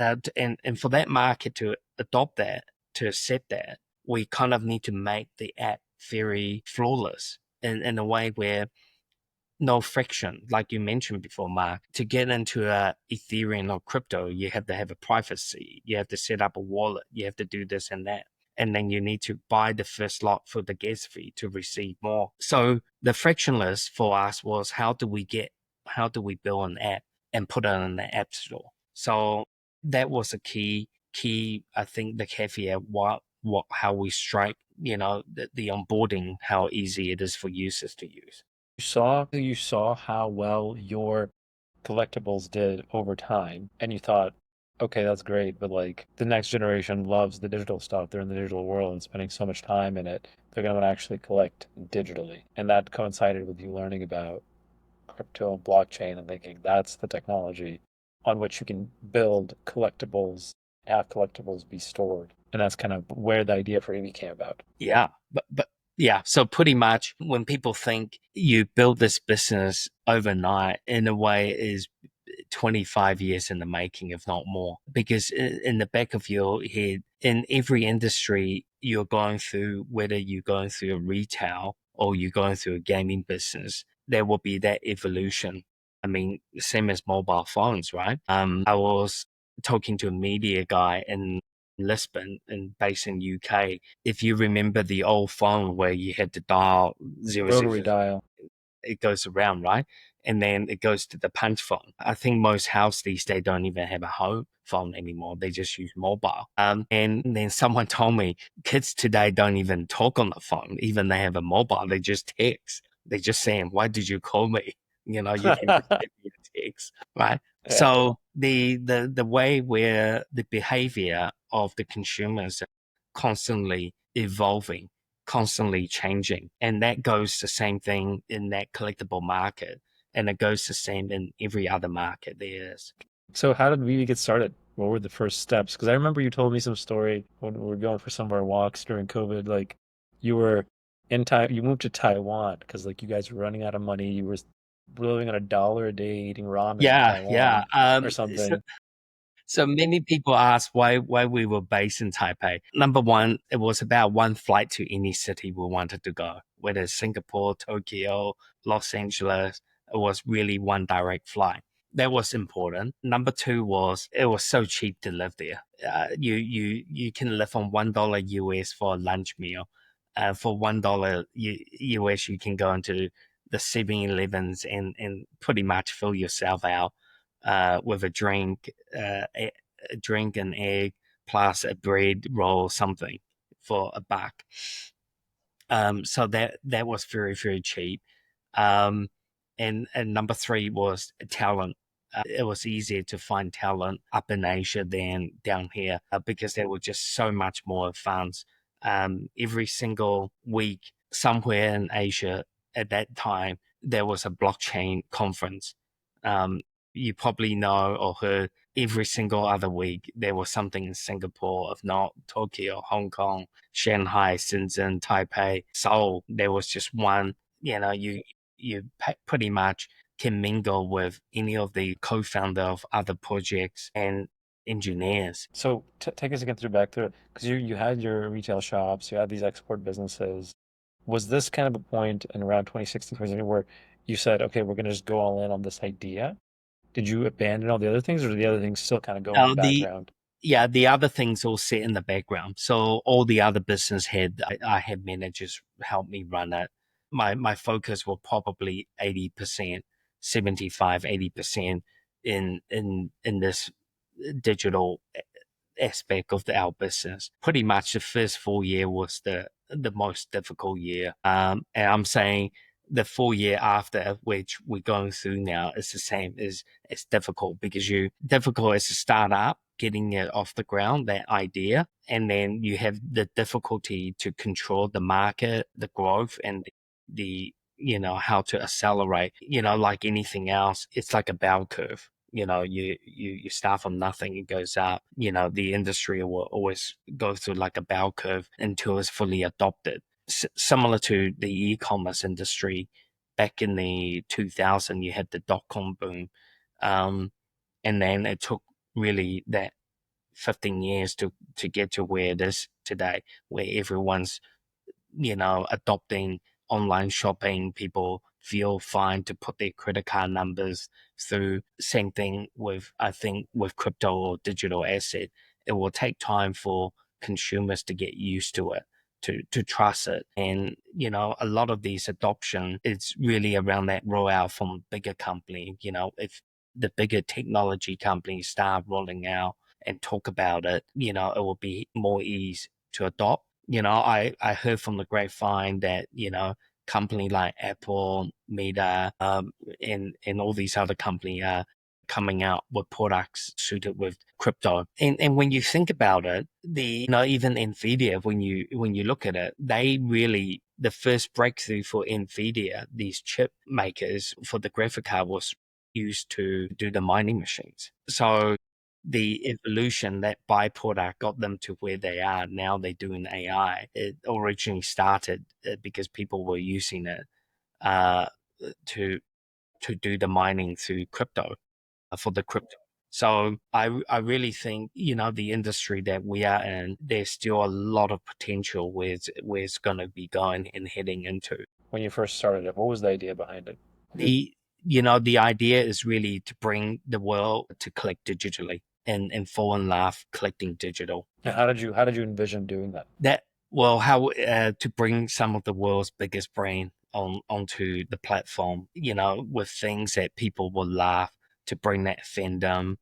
and for that market to adopt that, to accept that, we kind of need to make the app very flawless in a way where no friction, like you mentioned before, Mark. To get into a Ethereum or crypto, you have to have a privacy. You have to set up a wallet. You have to do this and that. And then you need to buy the first lot for the gas fee to receive more. So the frictionless for us was, how do we build an app and put it in the app store? So that was a key, I think, the caveat, how we stripe, the onboarding, how easy it is for users to use. You saw how well your collectibles did over time, and you thought, okay, that's great, but like the next generation loves the digital stuff. They're in the digital world and spending so much time in it. They're going to actually collect digitally. And that coincided with you learning about crypto and blockchain and thinking that's the technology on which you can build collectibles, have collectibles be stored. And that's kind of where the idea for EV came about. Yeah, but yeah, so pretty much when people think you build this business overnight, in a way is 25 years in the making, if not more. Because in the back of your head, in every industry you're going through, whether you're going through a retail or you're going through a gaming business, there will be that evolution. I mean, same as mobile phones, right? I was talking to a media guy in Lisbon and based in UK. If you remember the old phone where you had to dial zero Rotary zero, dial. it goes around, right? And then it goes to the punch phone. I think most houses these days don't even have a home phone anymore. They just use mobile. And then someone told me kids today don't even talk on the phone. Even they have a mobile, they just text. They just saying, "Why did you call me?" You can just send me a text, right? Yeah. So the way where the behavior of the consumers are constantly evolving, constantly changing. And that goes the same thing in that collectible market. And it goes the same in every other market there is. So how did we get started? What were the first steps? Because I remember you told me some story when we were going for some of our walks during COVID. Like you were you moved to Taiwan because like you guys were running out of money. You were living on $1 a day eating ramen in Yeah. Taiwan or something. So many people ask why we were based in Taipei. Number one, it was about one flight to any city we wanted to go, whether it's Singapore, Tokyo, Los Angeles. It was really one direct flight. That was important. Number two was it was so cheap to live there. You can live on $1 US for a lunch meal. For $1 US, you can go into the 7-Elevens and pretty much fill yourself out with a drink, a drink, an egg, plus a bread roll, something for $1. So that was very, very cheap. Um, and number three was talent. It was easier to find talent up in Asia than down here because they were just so much more advanced. Every single week, somewhere in Asia at that time, there was a blockchain conference. Um, you probably know or heard every single other week there was something in Singapore, if not Tokyo, Hong Kong, Shanghai, Shenzhen, Taipei, Seoul. There was just one. You pretty much can mingle with any of the co-founder of other projects and engineers. So take us again back through it, because you had your retail shops, you had these export businesses. Was this kind of a point in around 2016, 2017 where you said, okay, we're going to just go all in on this idea? Did you abandon all the other things, or did the other things still kind of go in the background? The other things all sit in the background. So all the other business I had managers help me run it. My focus will probably 80%, 75, 80% in this digital aspect of our business. Pretty much the first full year was the most difficult year. And I'm saying the full year after, which we're going through now, is the same. It's difficult because difficult as a startup, getting it off the ground, that idea, and then you have the difficulty to control the market, the growth, and the how to accelerate. Like anything else, it's like a bell curve. You start from nothing, it goes up. The industry will always go through like a bell curve until it's fully adopted. Similar to the e-commerce industry, back in the 2000, you had the dot-com boom. And then it took really that 15 years to get to where it is today, where everyone's adopting online shopping. People feel fine to put their credit card numbers through. Same thing with, I think, with crypto or digital asset. It will take time for consumers to get used to it, to trust it. And, a lot of these adoption is really around that rollout from bigger company. If the bigger technology companies start rolling out and talk about it, it will be more easy to adopt. I heard from the grapevine that, company like Apple, Meta, and all these other companies are coming out with products suited with crypto. And when you think about it, even Nvidia, when you look at it, they really, the first breakthrough for Nvidia, these chip makers for the graphic card, was used to do the mining machines. So the evolution, that byproduct got them to where they are now. They're doing AI. It originally started because people were using it to do the mining through crypto, for the crypto. So I really think, the industry that we are in, there's still a lot of potential where it's going to be going and heading into. When you first started it, what was the idea behind it? The idea is really to bring the world to collect digitally and fall in love collecting digital. And how did you envision doing that? How to bring some of the world's biggest brand onto the platform, with things that people will laugh, to bring that fandom.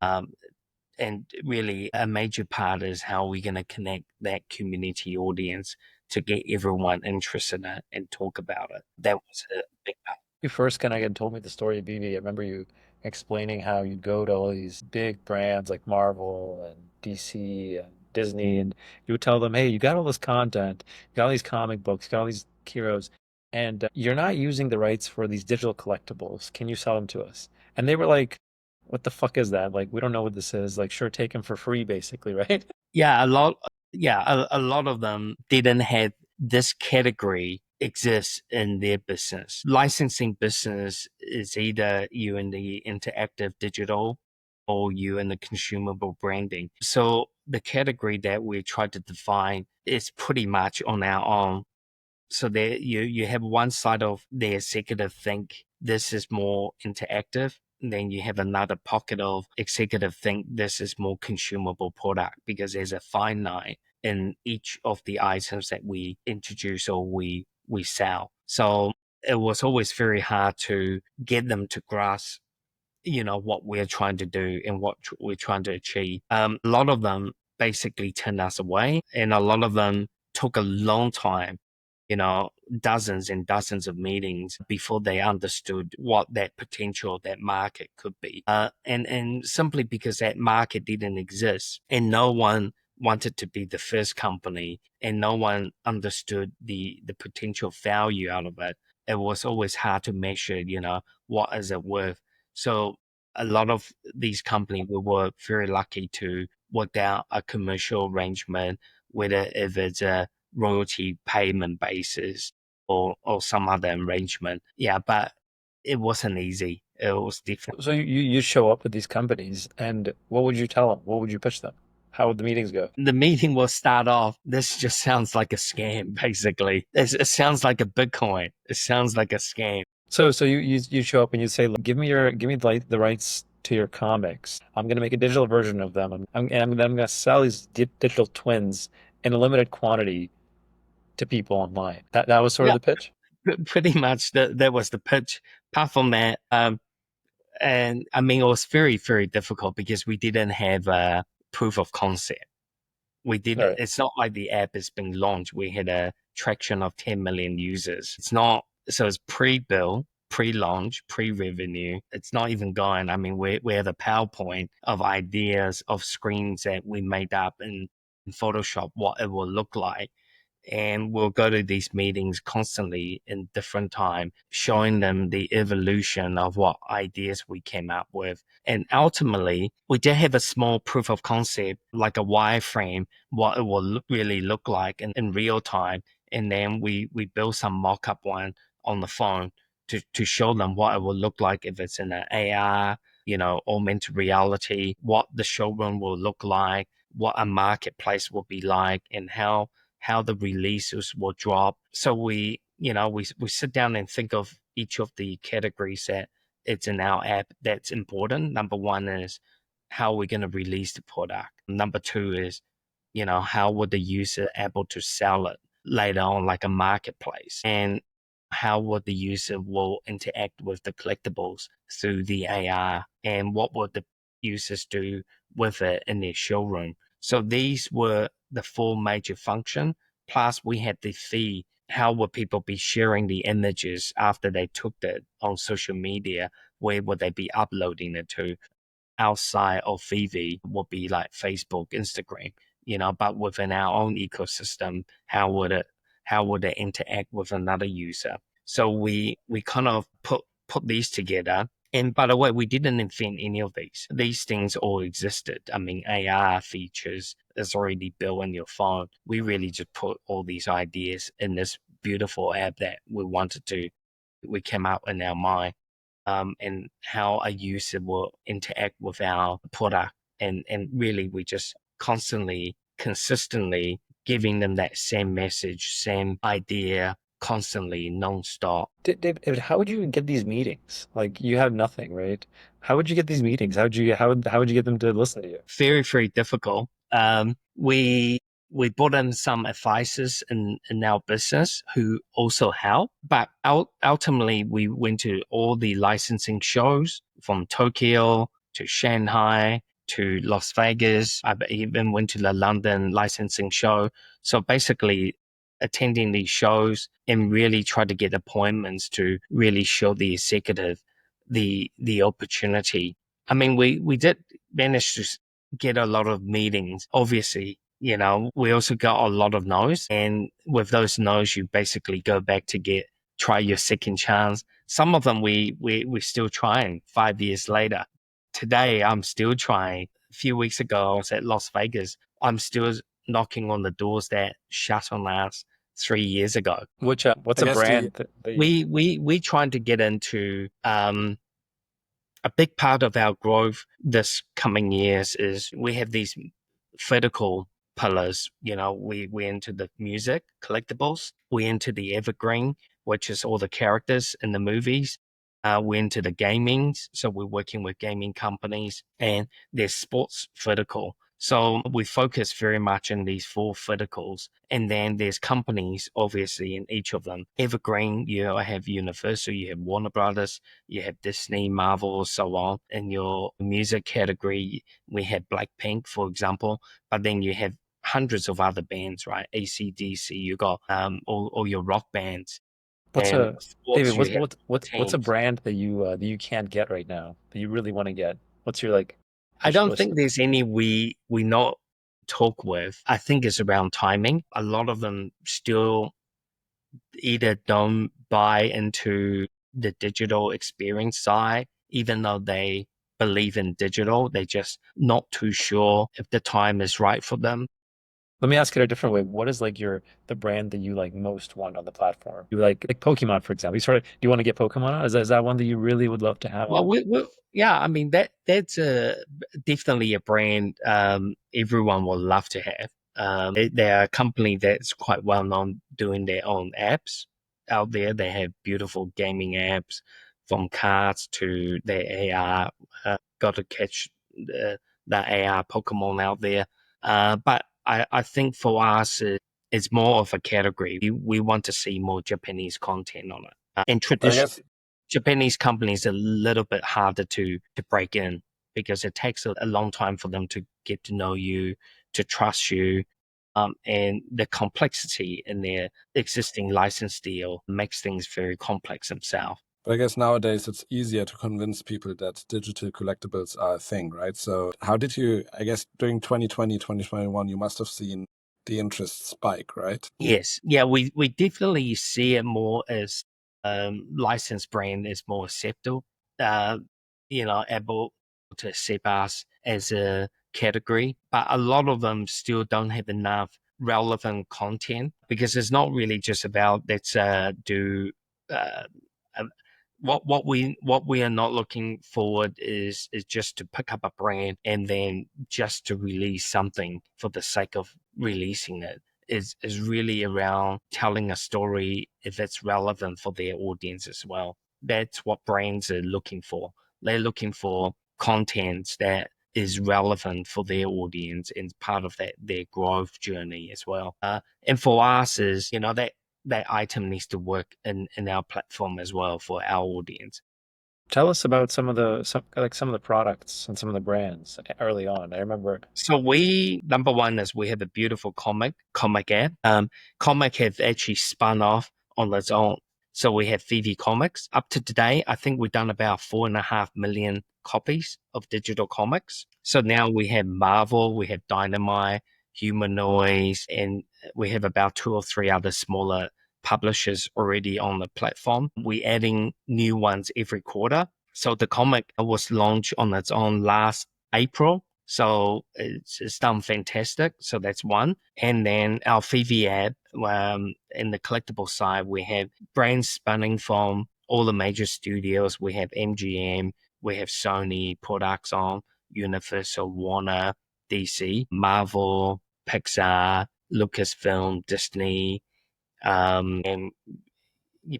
And really a major part is how we're going to connect that community audience to get everyone interested in it and talk about it. That was a big part. You first kind of told me the story of VV. I remember you explaining how you'd go to all these big brands like Marvel and DC and Disney, and you would tell them, hey, you got all this content, you got all these comic books, you got all these heroes, and you're not using the rights for these digital collectibles. Can you sell them to us? And they were like, what the fuck is that? Like, we don't know what this is. Like, sure, take them for free, basically, right? Yeah, a lot of them didn't have this category exists in their business. Licensing business is either you in the interactive digital or you in the consumable branding. So the category that we try to define is pretty much on our own. So there you have one side of the executive think this is more interactive. then you have another pocket of executive think this is more consumable product because there's a finite in each of the items that we introduce or we sell. So it was always very hard to get them to grasp, what we're trying to do and what we're trying to achieve. A lot of them basically turned us away, and a lot of them took a long time, dozens and dozens of meetings before they understood what that potential, that market could be. And simply because that market didn't exist and no one wanted to be the first company and no one understood the potential value out of it, it was always hard to measure, what is it worth. So a lot of these companies, we were very lucky to work out a commercial arrangement, whether if it's a royalty payment basis or some other arrangement. Yeah, but it wasn't easy. It was different. So you show up with these companies, and what would you tell them? What would you pitch them? How would the meetings go? The meeting will start off, this just sounds like a scam, basically. It sounds like a Bitcoin. It sounds like a scam. So you show up and you say, "Look, give me the rights to your comics. I'm gonna make a digital version of them, and then I'm gonna sell these digital twins in a limited quantity to people online." That was sort of Yeah, the pitch. pretty much that was the pitch. Apart from that, and I mean, it was very, very difficult because we didn't have a proof of concept. We did. All right. It's not like the app is being launched. We had a traction of 10 million users. It's not. So it's pre-build, pre-launch, pre-revenue. It's not even going. I mean, we have a PowerPoint of ideas of screens that we made up in Photoshop, what it will look like. And we'll go to these meetings constantly in different time, showing them the evolution of what ideas we came up with. And ultimately, we did have a small proof of concept, like a wireframe, what it will really look like in real time. And then we built some mock-up one on the phone to show them what it will look like if it's in an AR, augmented reality, what the showroom will look like, what a marketplace will be like, and how the releases will drop. So we sit down and think of each of the categories that it's in our app that's important. Number one is how we're going to release the product. Number two is, how would the user able to sell it later on, like a marketplace, and how would the user will interact with the collectibles through the AR, and what would the users do with it in their showroom. So these were the four major functions. Plus, we had the fee. How would people be sharing the images after they took it on social media? Where would they be uploading it to? Outside of VV would be like Facebook, Instagram, but within our own ecosystem, how would it interact with another user? So we kind of put these together. And by the way, we didn't invent any of these. These things all existed. I mean, AR features is already built in your phone. We really just put all these ideas in this beautiful app that we came up in our mind, and how a user will interact with our product. And really, we just constantly, consistently giving them that same message, same idea, constantly, non-stop. David, how would you get these meetings? Like you have nothing, right? How would you get these meetings? How would you get them to listen to you? Very, very difficult. We brought in some advisors in our business who also help, but ultimately we went to all the licensing shows from Tokyo to Shanghai to Las Vegas. I even went to the London licensing show. So basically attending these shows and really try to get appointments to really show the executive the opportunity. I mean, we did manage to get a lot of meetings. Obviously, we also got a lot of no's. And with those no's, you basically go back to try your second chance. Some of them we're still trying 5 years later. Today, I'm still trying. A few weeks ago, I was at Las Vegas. I'm still knocking on the doors that shut on us 3 years ago. What's I a guess brand that you, We trying to get into a big part of our growth this coming years is we have these vertical pillars. We into the music, collectibles. We into the evergreen, which is all the characters in the movies. We're into the gaming, so we're working with gaming companies, and there's sports vertical. So we focus very much in these 4 verticals. And then there's companies, obviously, in each of them. Evergreen, you have Universal, you have Warner Brothers, you have Disney, Marvel, so on. In your music category, we have Blackpink, for example. But then you have hundreds of other bands, right? AC/DC, you got all your rock bands. What's And a David? sports, you have What's a teams. brand that you can't get right now that you really want to get? What's your like I wish don't list? think there's any we not talk with. I think it's around timing. A lot of them still either don't buy into the digital experience side, even though they believe in digital. They're just not too sure if the time is right for them. Let me ask it a different way. What is like the brand that you like most want on the platform? You like Pokemon, for example. Do you want to get Pokemon on? Is that one that you really would love to have Well, on? yeah, I mean that's definitely a brand everyone would love to have. They're a company that's quite well known doing their own apps out there. They have beautiful gaming apps from cards to their AR. Got to catch the AR Pokemon out there. But I think for us, it's more of a category. We want to see more Japanese content on it. And But I tradition guess Japanese companies are a little bit harder to break in because it takes a long time for them to get to know you, to trust you. And the complexity in their existing license deal makes things very complex themselves. But I guess nowadays it's easier to convince people that digital collectibles are a thing, right? So how did you, I guess during 2020, 2021, you must have seen the interest spike, right? Yes. Yeah, we definitely see it more as licensed brand is more acceptable. Uh, able to accept us as a category, but a lot of them still don't have enough relevant content because it's not really just about let's do uh, um, what we are not looking forward is just to pick up a brand and then just to release something for the sake of releasing it is really around telling a story if it's relevant for their audience as well. That's what brands are looking for. They're looking for content that is relevant for their audience and part of their growth journey as well. And for us is, that item needs to work in our platform as well for our audience. Tell us about some of the products and some of the brands early on. I remember. So number one is we have a beautiful comic app. Comic have actually spun off on its own. So we have VV Comics. Up to today, I think we've done about 4.5 million copies of digital comics. So now we have Marvel, we have Dynamite, Humanoids, and we have about 2 or 3 other smaller publishers already on the platform. We're adding new ones every quarter. So the comic was launched on its own last April. So it's done fantastic. So that's one. And then our VV app, in the collectible side, we have brands spanning from all the major studios. We have MGM, we have Sony products on, Universal, Warner, DC, Marvel, Pixar, Lucasfilm, Disney, and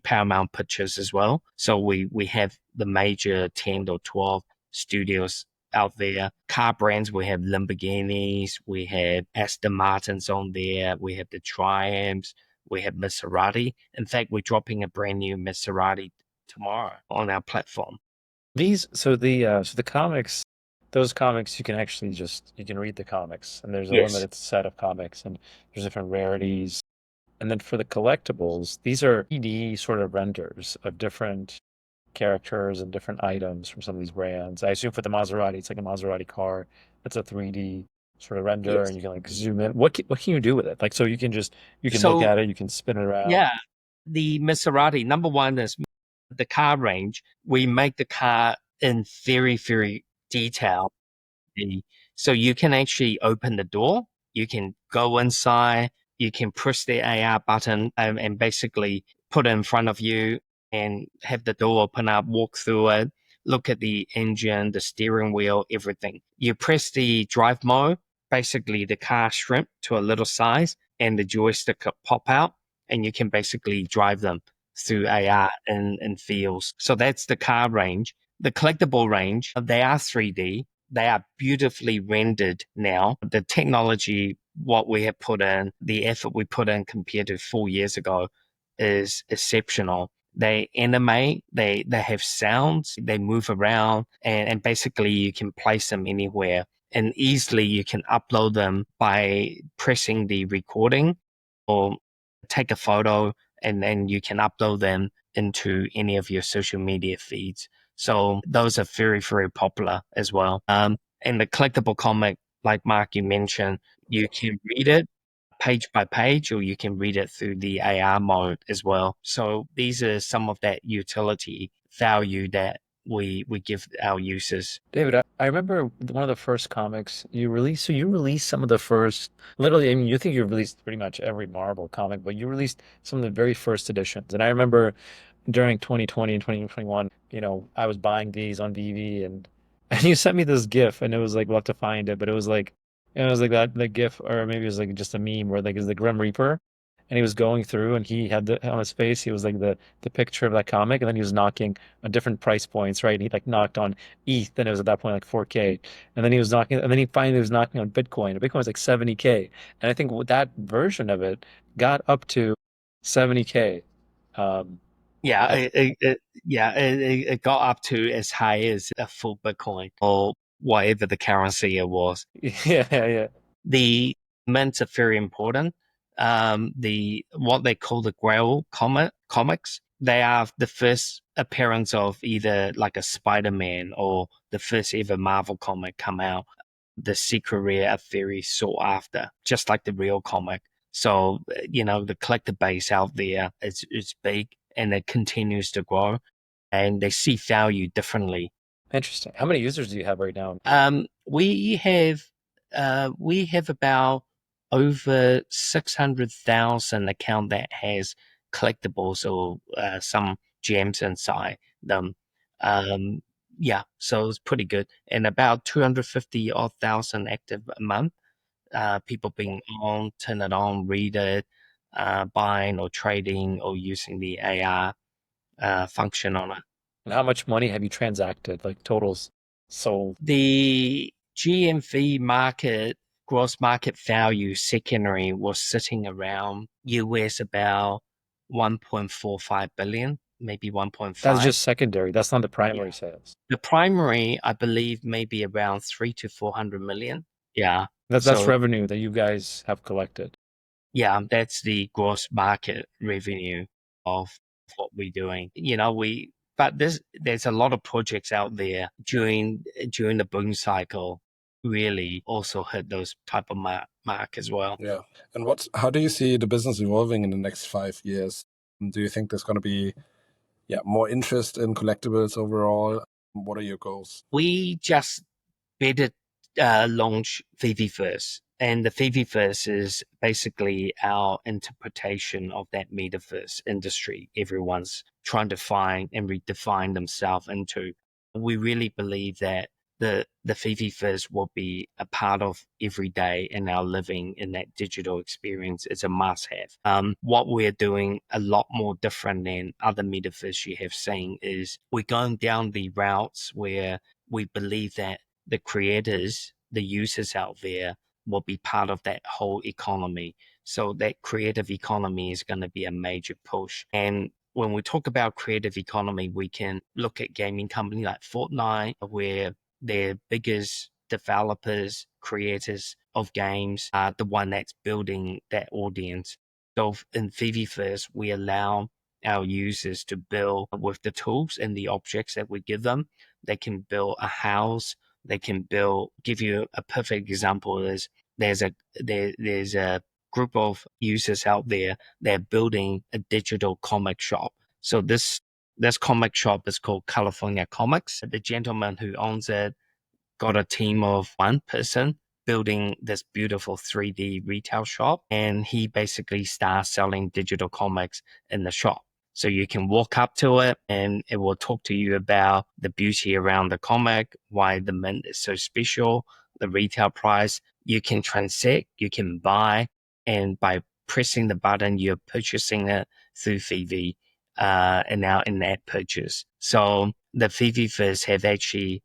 Paramount Pictures as well. So we have the major 10 or 12 studios out there. Car brands, we have Lamborghinis, we have Aston Martins on there, we have the Triumphs, we have Maserati. In fact, we're dropping a brand new Maserati tomorrow on our platform. The comics, those comics you can actually you can read the comics, and there's a Yes. limited set of comics, and there's different rarities. And then for the collectibles, these are 3D sort of renders of different characters and different items from some of these brands. I assume for the Maserati, it's like a Maserati car. It's a 3D sort of render, and Yes. you can like zoom in. What can you do with it? Like, so you can look So at it, you can spin it around. yeah, the Maserati, number one is the car range. We make the car in very, very detailed. So you can actually open the door, you can go inside, you can push the AR button and basically put it in front of you and have the door open up, walk through it, look at the engine, the steering wheel, everything. You press the drive mode, basically the car shrink to a little size and the joystick will pop out and you can basically drive them. through AR in fields. So that's the car range. The collectible range, they are 3D. They are beautifully rendered now. The technology, what we have put in, the effort we put in compared to 4 years ago is exceptional. They animate, they have sounds, they move around, and basically you can place them anywhere. And easily you can upload them by pressing the recording or take a photo, and then you can upload them into any of your social media feeds. So those are very, very popular as well. And the collectible comic, like Mark, you mentioned, you can read it page by page, or you can read it through the AR mode as well. So these are some of that utility value that we give our users. David, I remember one of the first comics you released. So you released some of the first, literally, I mean, you think you released pretty much every Marvel comic, but you released some of the very first editions. And I remember during 2020 and 2021, I was buying these on VV and you sent me this GIF and it was like, we'll have to find it, but it was like that, the GIF, or maybe it was like just a meme where like, is the Grim Reaper and he was going through and he had on his face, he was like the picture of that comic, and then he was knocking on different price points, right? And he like knocked on ETH, and it was at that point like 4K. And then he was knocking, and then he finally was knocking on Bitcoin. And Bitcoin was like 70K. And I think that version of it got up to 70K. Um, Yeah, I, it got up to as high as a full Bitcoin or whatever the currency it was. yeah, yeah. The mints are very important. The what they call the Grail comics, they are the first appearance of either like a Spider-Man or the first ever Marvel comic come out. The secret rare are very sought after, just like the real comic. So the collector base out there is big, and it continues to grow, and they see value differently. Interesting. How many users do you have right now? We have about over 600,000 account that has collectibles or some gems inside them. Um, yeah, so it's pretty good, and about 250 odd thousand active a month. People being on, turn it on, read it, buying or trading or using the AR function on it. And how much money have you transacted, like totals sold? The GMV market, gross market value secondary, was sitting around US about 1.45 billion, maybe That's 1.5. just secondary. That's not the Yeah. primary sales. The primary, I believe, maybe around 3 to 400 million. Yeah. That's So revenue that you guys have collected. yeah, that's the gross market revenue of what we're doing. But there's a lot of projects out there during the boom cycle really also hit those type of mark as well. Yeah. And how do you see the business evolving in the next 5 years? Do you think there's going to be more interest in collectibles overall? What are your goals? We just beta launch VVverse, and the VVverse is basically our interpretation of that metaverse industry everyone's trying to find and redefine themselves into. We really believe that the VVverse will be a part of every day in our living in that digital experience. It's a must-have. What we're doing a lot more different than other metaverse you have seen is we're going down the routes where we believe that the creators, the users out there will be part of that whole economy. So that creative economy is going to be a major push. And when we talk about creative economy, we can look at gaming company like Fortnite, where their biggest developers, creators of games are the one that's building that audience. So in VVverse, we allow our users to build with the tools and the objects that we give them. They can build a house. They can give you a perfect example is there's a group of users out there. They're building a digital comic shop. So this comic shop is called California Comics. The gentleman who owns it got a team of one person building this beautiful 3D retail shop, and he basically starts selling digital comics in the shop. So you can walk up to it and it will talk to you about the beauty around the comic, why the mint is so special, the retail price. You can transact, you can buy, and by pressing the button, you're purchasing it through VV. in our in-app purchase. So the VVverse have actually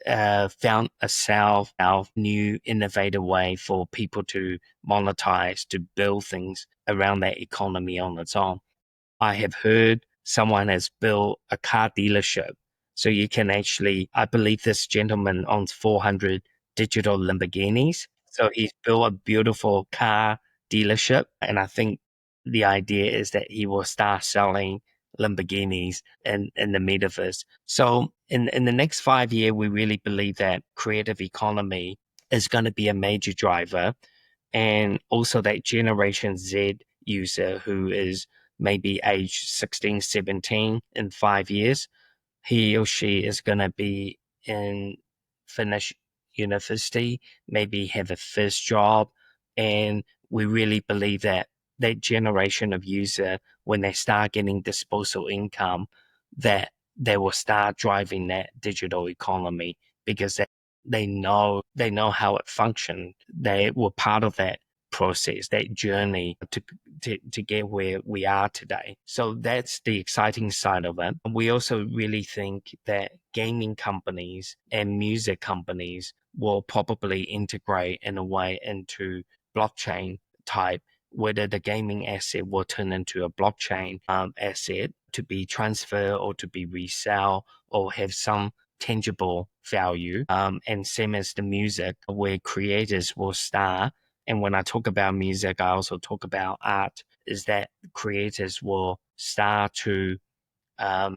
found a new innovative way for people to monetize, to build things around that economy on its own. I have heard someone has built a car dealership. So you can actually, I believe this gentleman owns 400 digital Lamborghinis. So he's built a beautiful car dealership. And I think the idea is that he will start selling Lamborghinis in the metaverse. So in the next 5 years, we really believe that creative economy is going to be a major driver. And also that Generation Z user who is maybe age 16, 17 in 5 years, he or she is going to be finish university, maybe have a first job. And we really believe that that generation of user, when they start getting disposable income, that they will start driving that digital economy because they know how it functions. They were part of that process, that journey to get where we are today. So that's the exciting side of it. We also really think that gaming companies and music companies will probably integrate in a way into blockchain type, whether the gaming asset will turn into a blockchain asset to be transferred or to be resell or have some tangible value. And same as the music, where creators will start. And when I talk about music, I also talk about art, is that creators will start to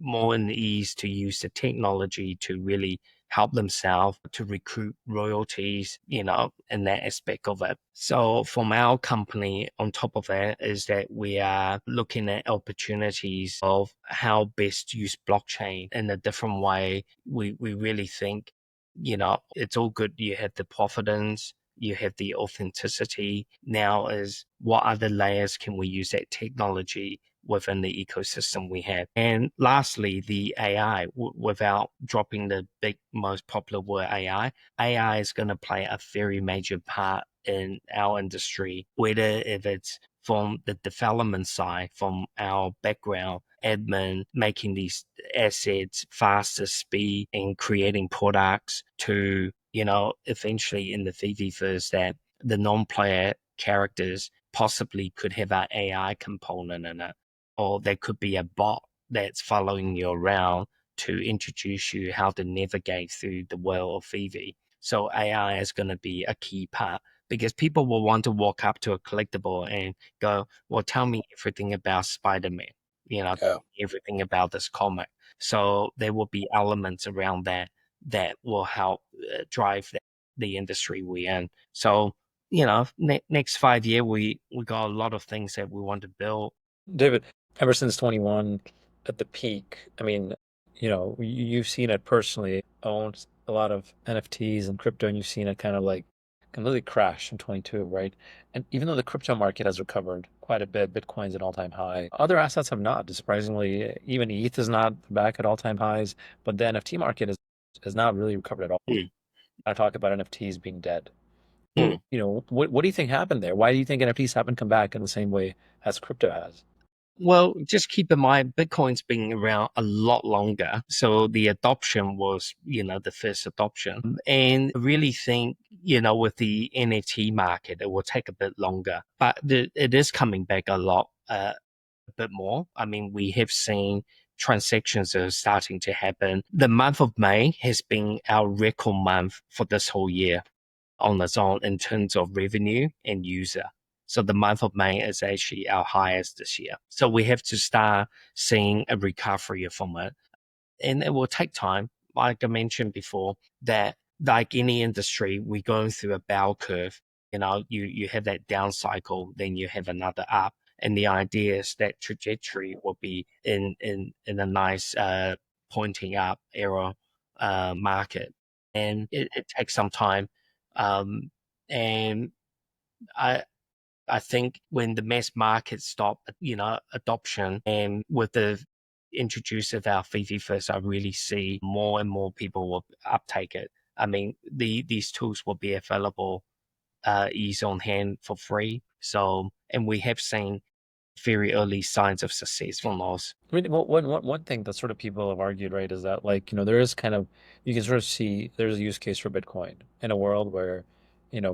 more in ease to use the technology to really help themselves to recruit royalties, in that aspect of it. So from our company, on top of that, is that we are looking at opportunities of how best to use blockchain in a different way. We really think, it's all good. You have the provenance, you have the authenticity. Now is what other layers can we use that technology within the ecosystem we have? And lastly, the AI, without dropping the big, most popular word AI is going to play a very major part in our industry, whether if it's from the development side, from our background, admin, making these assets faster speed and creating products to, eventually in the VVverse that the non-player characters possibly could have an AI component in it, or there could be a bot that's following you around to introduce you how to navigate through the world of VV. So AI is going to be a key part because people will want to walk up to a collectible and go, well, tell me everything about Spider-Man, Yeah. everything about this comic. So there will be elements around that will help drive the industry we're in. So, next 5 year, we got a lot of things that we want to build. David, ever since 21 at the peak, I mean, you've seen it personally, owned a lot of NFTs and crypto, and you've seen it kind of like completely crash in 22, right? And even though the crypto market has recovered quite a bit, Bitcoin's at all-time high, other assets have not. Surprisingly, even ETH is not back at all-time highs, but the NFT market has not really recovered at all. Mm. I talk about NFTs being dead. Mm. What do you think happened there? Why do you think NFTs haven't come back in the same way as crypto has? Well, just keep in mind, Bitcoin's been around a lot longer. So the adoption was, the first adoption. And I really think, with the NFT market, it will take a bit longer. But it is coming back a bit more. I mean, we have seen transactions are starting to happen. The month of May has been our record month for this whole year on its own in terms of revenue and user. So the month of May is actually our highest this year. So we have to start seeing a recovery from it. And it will take time. Like I mentioned before, that like any industry, we're going through a bell curve. You have that down cycle, then you have another up. And the idea is that trajectory will be in a nice pointing up era market. And it takes some time. Um, and I I think when the mass market stop, adoption, and with the introduce of our VVverse, I really see more and more people will uptake it. I mean, these tools will be available ease on hand for free. So, and we have seen very early signs of successfulness. I mean, well, one thing that sort of people have argued, right, is that like, there is kind of, you can sort of see there's a use case for Bitcoin in a world where,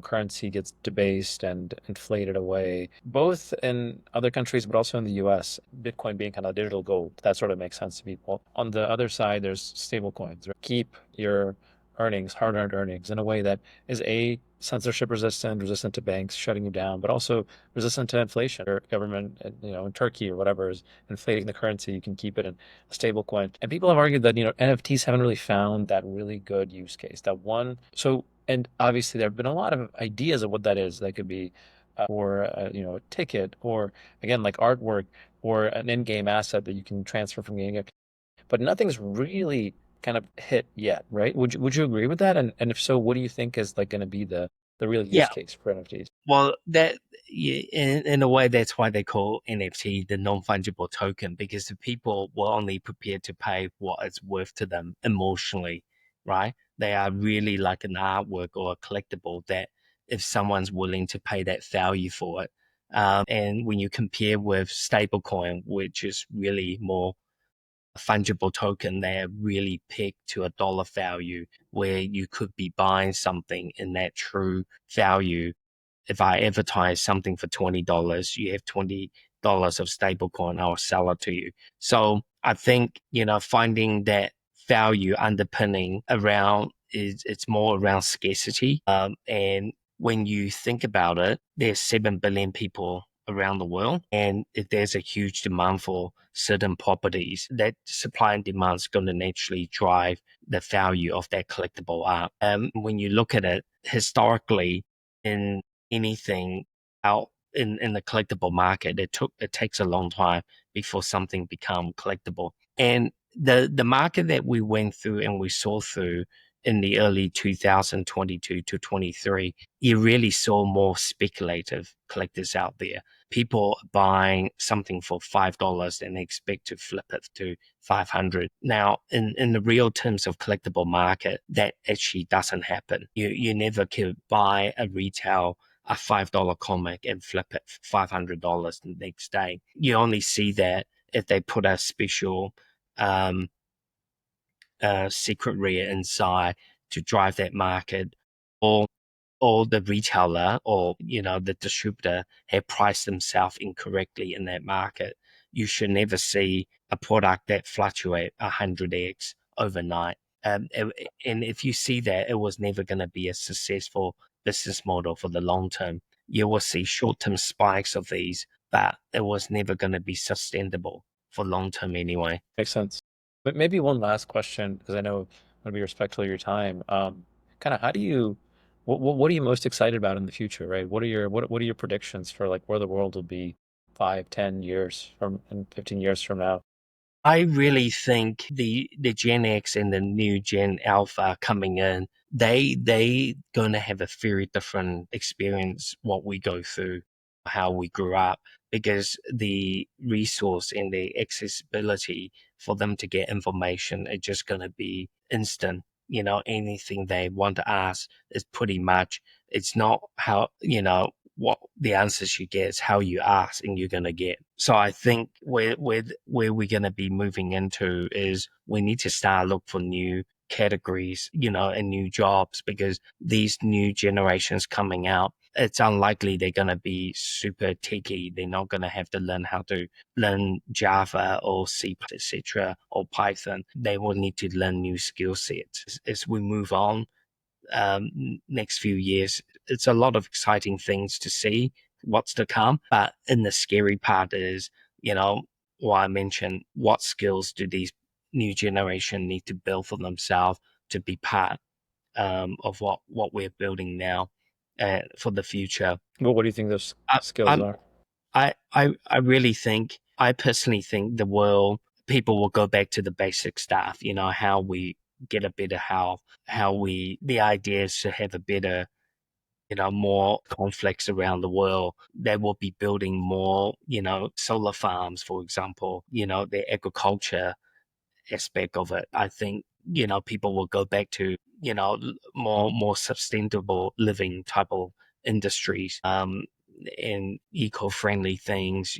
currency gets debased and inflated away, both in other countries, but also in the US, Bitcoin being kind of digital gold. That sort of makes sense to people. On the other side, there's stable coins, right? Keep your earnings, hard-earned earnings, in a way that is censorship resistant to banks shutting you down, but also resistant to inflation or government, in Turkey or whatever is inflating the currency. You can keep it in a stable coin. And people have argued that, NFTs haven't really found that really good use case. That one, so, and obviously there have been a lot of ideas of what that is. That could be or a ticket, or again, like artwork, or an in-game asset that you can transfer from game, but nothing's really kind of hit yet, right? Would you agree with that? And if so, what do you think is like going to be the real use Yeah, case for NFTs? well, that yeah, in a way, that's why they call NFT the non-fungible token, because the people were only prepared to pay what it's worth to them emotionally, right? They are really like an artwork or a collectible that if someone's willing to pay that value for it. And when you compare with stablecoin, which is really more fungible token, they're really pegged to a dollar value where you could be buying something in that true value. If I advertise something for $20, you have $20 of stablecoin, I'll sell it to you. So I think, finding that value underpinning around it's more around scarcity. And when you think about it, there's 7 billion people around the world, and if there's a huge demand for certain properties, that supply and demand is going to naturally drive the value of that collectible art. When you look at it historically, in anything out in the collectible market, it takes a long time before something become collectible. And the market that we went through and we saw through in the early 2022 to 23, you really saw more speculative collectors out there. People buying something for $5 and they expect to flip it to 500. Now, in the real terms of collectible market, that actually doesn't happen. You never could buy a $5 comic and flip it for $500 the next day. You only see that if they put a special secret rare inside to drive that market, or the retailer or the distributor have priced themselves incorrectly in that market. You should never see a product that fluctuate 100x overnight. And if you see that, it was never going to be a successful business model for the long term. You will see short-term spikes of these, but it was never going to be sustainable for long term anyway. Makes sense. But maybe one last question, because I know I'm going to be respectful of your time. Kind of how do you, what are you most excited about in the future, right? What are your predictions for like where the world will be 5, 10 years from and 15 years from now? I really think the Gen X and the new Gen Alpha coming in, they gonna have a very different experience what we go through, how we grew up, because the resource and the accessibility for them to get information are just gonna be instant. Anything they want to ask is pretty much, it's not how, what the answers you get is how you ask and you're going to get. So I think where we're going to be moving into is we need to start look for new categories, and new jobs, because these new generations coming out, it's unlikely they're going to be super techy. They're not going to have to learn how to learn Java or C, etc., or Python. They will need to learn new skill sets as we move on. Next few years, it's a lot of exciting things to see what's to come. But in the scary part is, what I mentioned, what skills do these new generation need to build for themselves to be part of what we're building now for the future. Well, what do you think those I, skills I'm, are? I really think, I personally think the world, people will go back to the basic stuff, how we get a better health, the idea is to have a better, more conflicts around the world. They will be building more, solar farms, for example, the agriculture aspect of it. I think, people will go back to, more sustainable living type of industries. and eco-friendly things,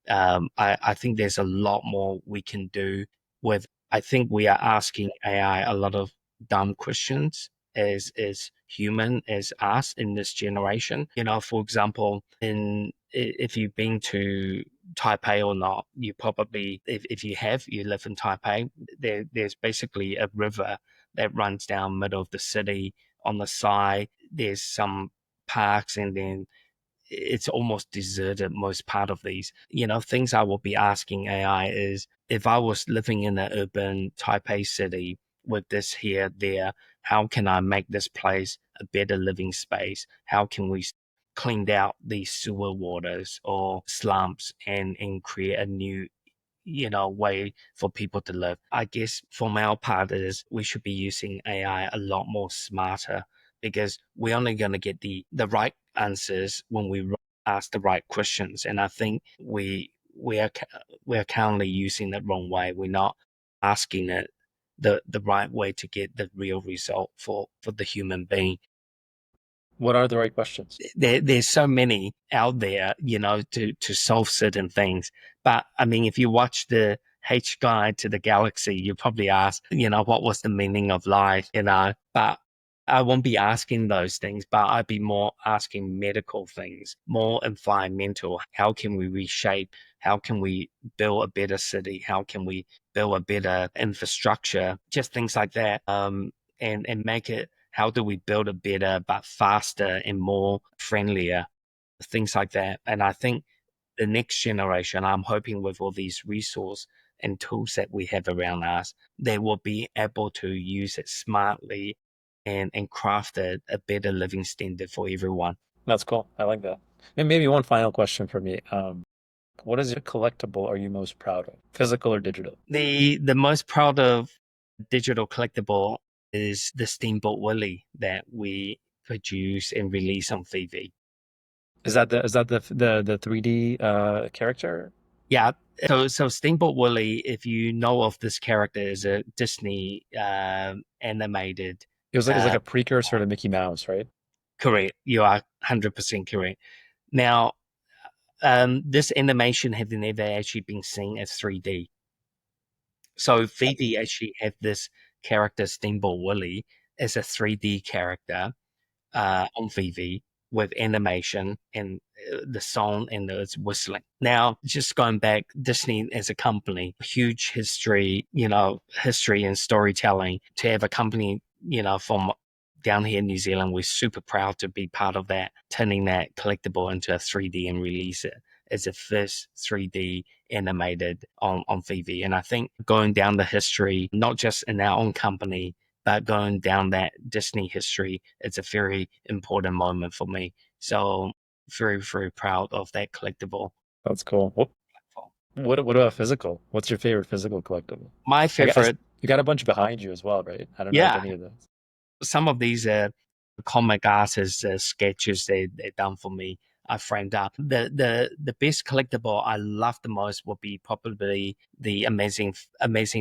I think there's a lot more we can do with. I think we are asking AI a lot of dumb questions as human as us in this generation. For example, if you've been to Taipei or not, you probably, if you have, you live in Taipei, there's basically a river that runs down middle of the city. On the side, there's some parks, and then it's almost deserted most part of these. Things I will be asking AI is, if I was living in an urban Taipei city with this here, there, how can I make this place a better living space? How can we clean out these sewer waters or slumps and create a new way for people to live? I guess from our part is we should be using AI a lot more smarter, because we're only going to get the right answers when we ask the right questions. And I think we are currently using it wrong way. We're not asking it the right way to get the real result for the human being. What are the right questions? There's so many out there, to solve certain things. But I mean, if you watch the H Guide to the Galaxy, you probably ask, what was the meaning of life, But I won't be asking those things, but I'd be more asking medical things, more environmental. How can we reshape? How can we build a better city? How can we build a better infrastructure? Just things like that. And make it, how do we build it better but faster and more friendlier, things like that. And I think the next generation, I'm hoping with all these resources and tools that we have around us, they will be able to use it smartly and craft a better living standard for everyone. That's cool. I like that. And maybe one final question for me. What is your collectible are you most proud of, physical or digital? The most proud of digital collectible is the Steamboat Willie that we produce and release on VV. Is that the 3D character? Yeah. So Steamboat Willie, if you know of this character, is a Disney animated. It was like a precursor to Mickey Mouse, right? Correct. You are 100% correct. Now, this animation has never actually been seen as 3D. So VV actually have this character Steamboat Willie as a 3D character on VV with animation and the song and the whistling. Now, just going back, Disney as a company, huge history, history and storytelling. To have a company, from down here in New Zealand, we're super proud to be part of that, turning that collectible into a 3D and release it as the first 3D animated on VV. And I think going down the history, not just in our own company, but going down that Disney history, it's a very important moment for me. So very, very proud of that collectible. That's cool. What about physical? What's your favorite physical collectible? My favorite. You got a bunch behind you as well, right? I don't know if any of those. Some of these comic artists sketches they've done for me. I framed up. The best collectible I love the most would be probably the Amazing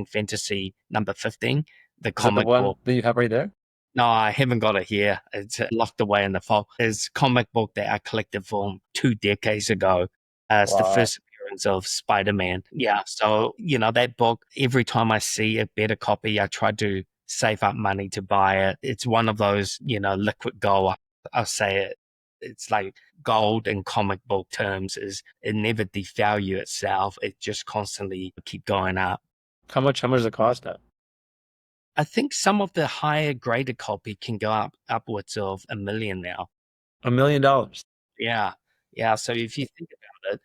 Fantasy number 15. The comic the one book that you have right there? No, I haven't got it here. It's locked away in the file. It's a comic book that I collected from 2 decades ago. It's the first appearance of Spider-Man. Yeah, so, that book, every time I see a better copy, I try to save up money to buy it. It's one of those, liquid gold. I'll say it. It's like gold in comic book terms is it never devalue itself. It just constantly keep going up. How much does it cost now? I think some of the higher graded copy can go upwards of $1 million now. $1 million? Yeah. Yeah. So if you think about it,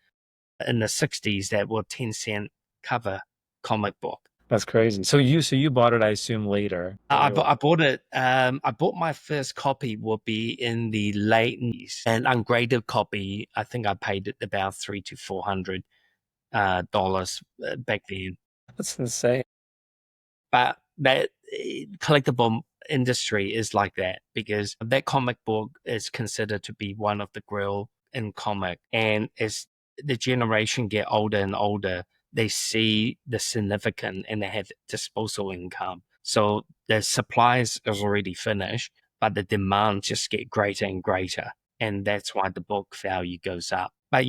in the 60s, that were 10-cent cover comic book. That's crazy. So you bought it, I assume, later. I bought it. I bought my first copy would be in the late 90s. An ungraded copy, I think I paid it about $300 to $400 back then. That's insane. But that collectible industry is like that, because that comic book is considered to be one of the grail in comic. And as the generation get older and older, they see the significance and they have disposable income. So the supplies are already finished, but the demand just get greater and greater. and that's why the book value goes up. But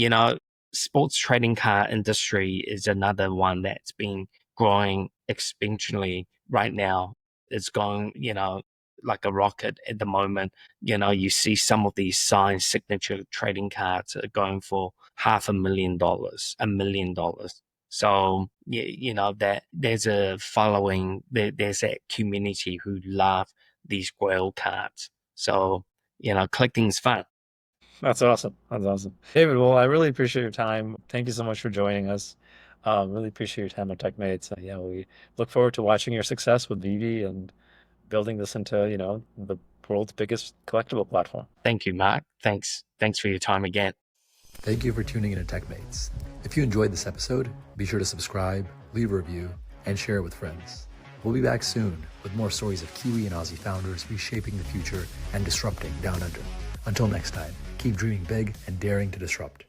sports trading card industry is another one that's been growing exponentially right now. It's going, like a rocket at the moment. You see some of these signed signature trading cards are going for $500,000, $1 million. So, that there's a following, there's that community who love these grail cards. So, collecting is fun. That's awesome. That's awesome. David, well, I really appreciate your time. Thank you so much for joining us. Really appreciate your time on TechMates. Yeah, we look forward to watching your success with VV and building this into, the world's biggest collectible platform. Thank you, Mark. Thanks for your time again. Thank you for tuning in to TechMates. If you enjoyed this episode, be sure to subscribe, leave a review, and share it with friends. We'll be back soon with more stories of Kiwi and Aussie founders reshaping the future and disrupting down under. Until next time, keep dreaming big and daring to disrupt.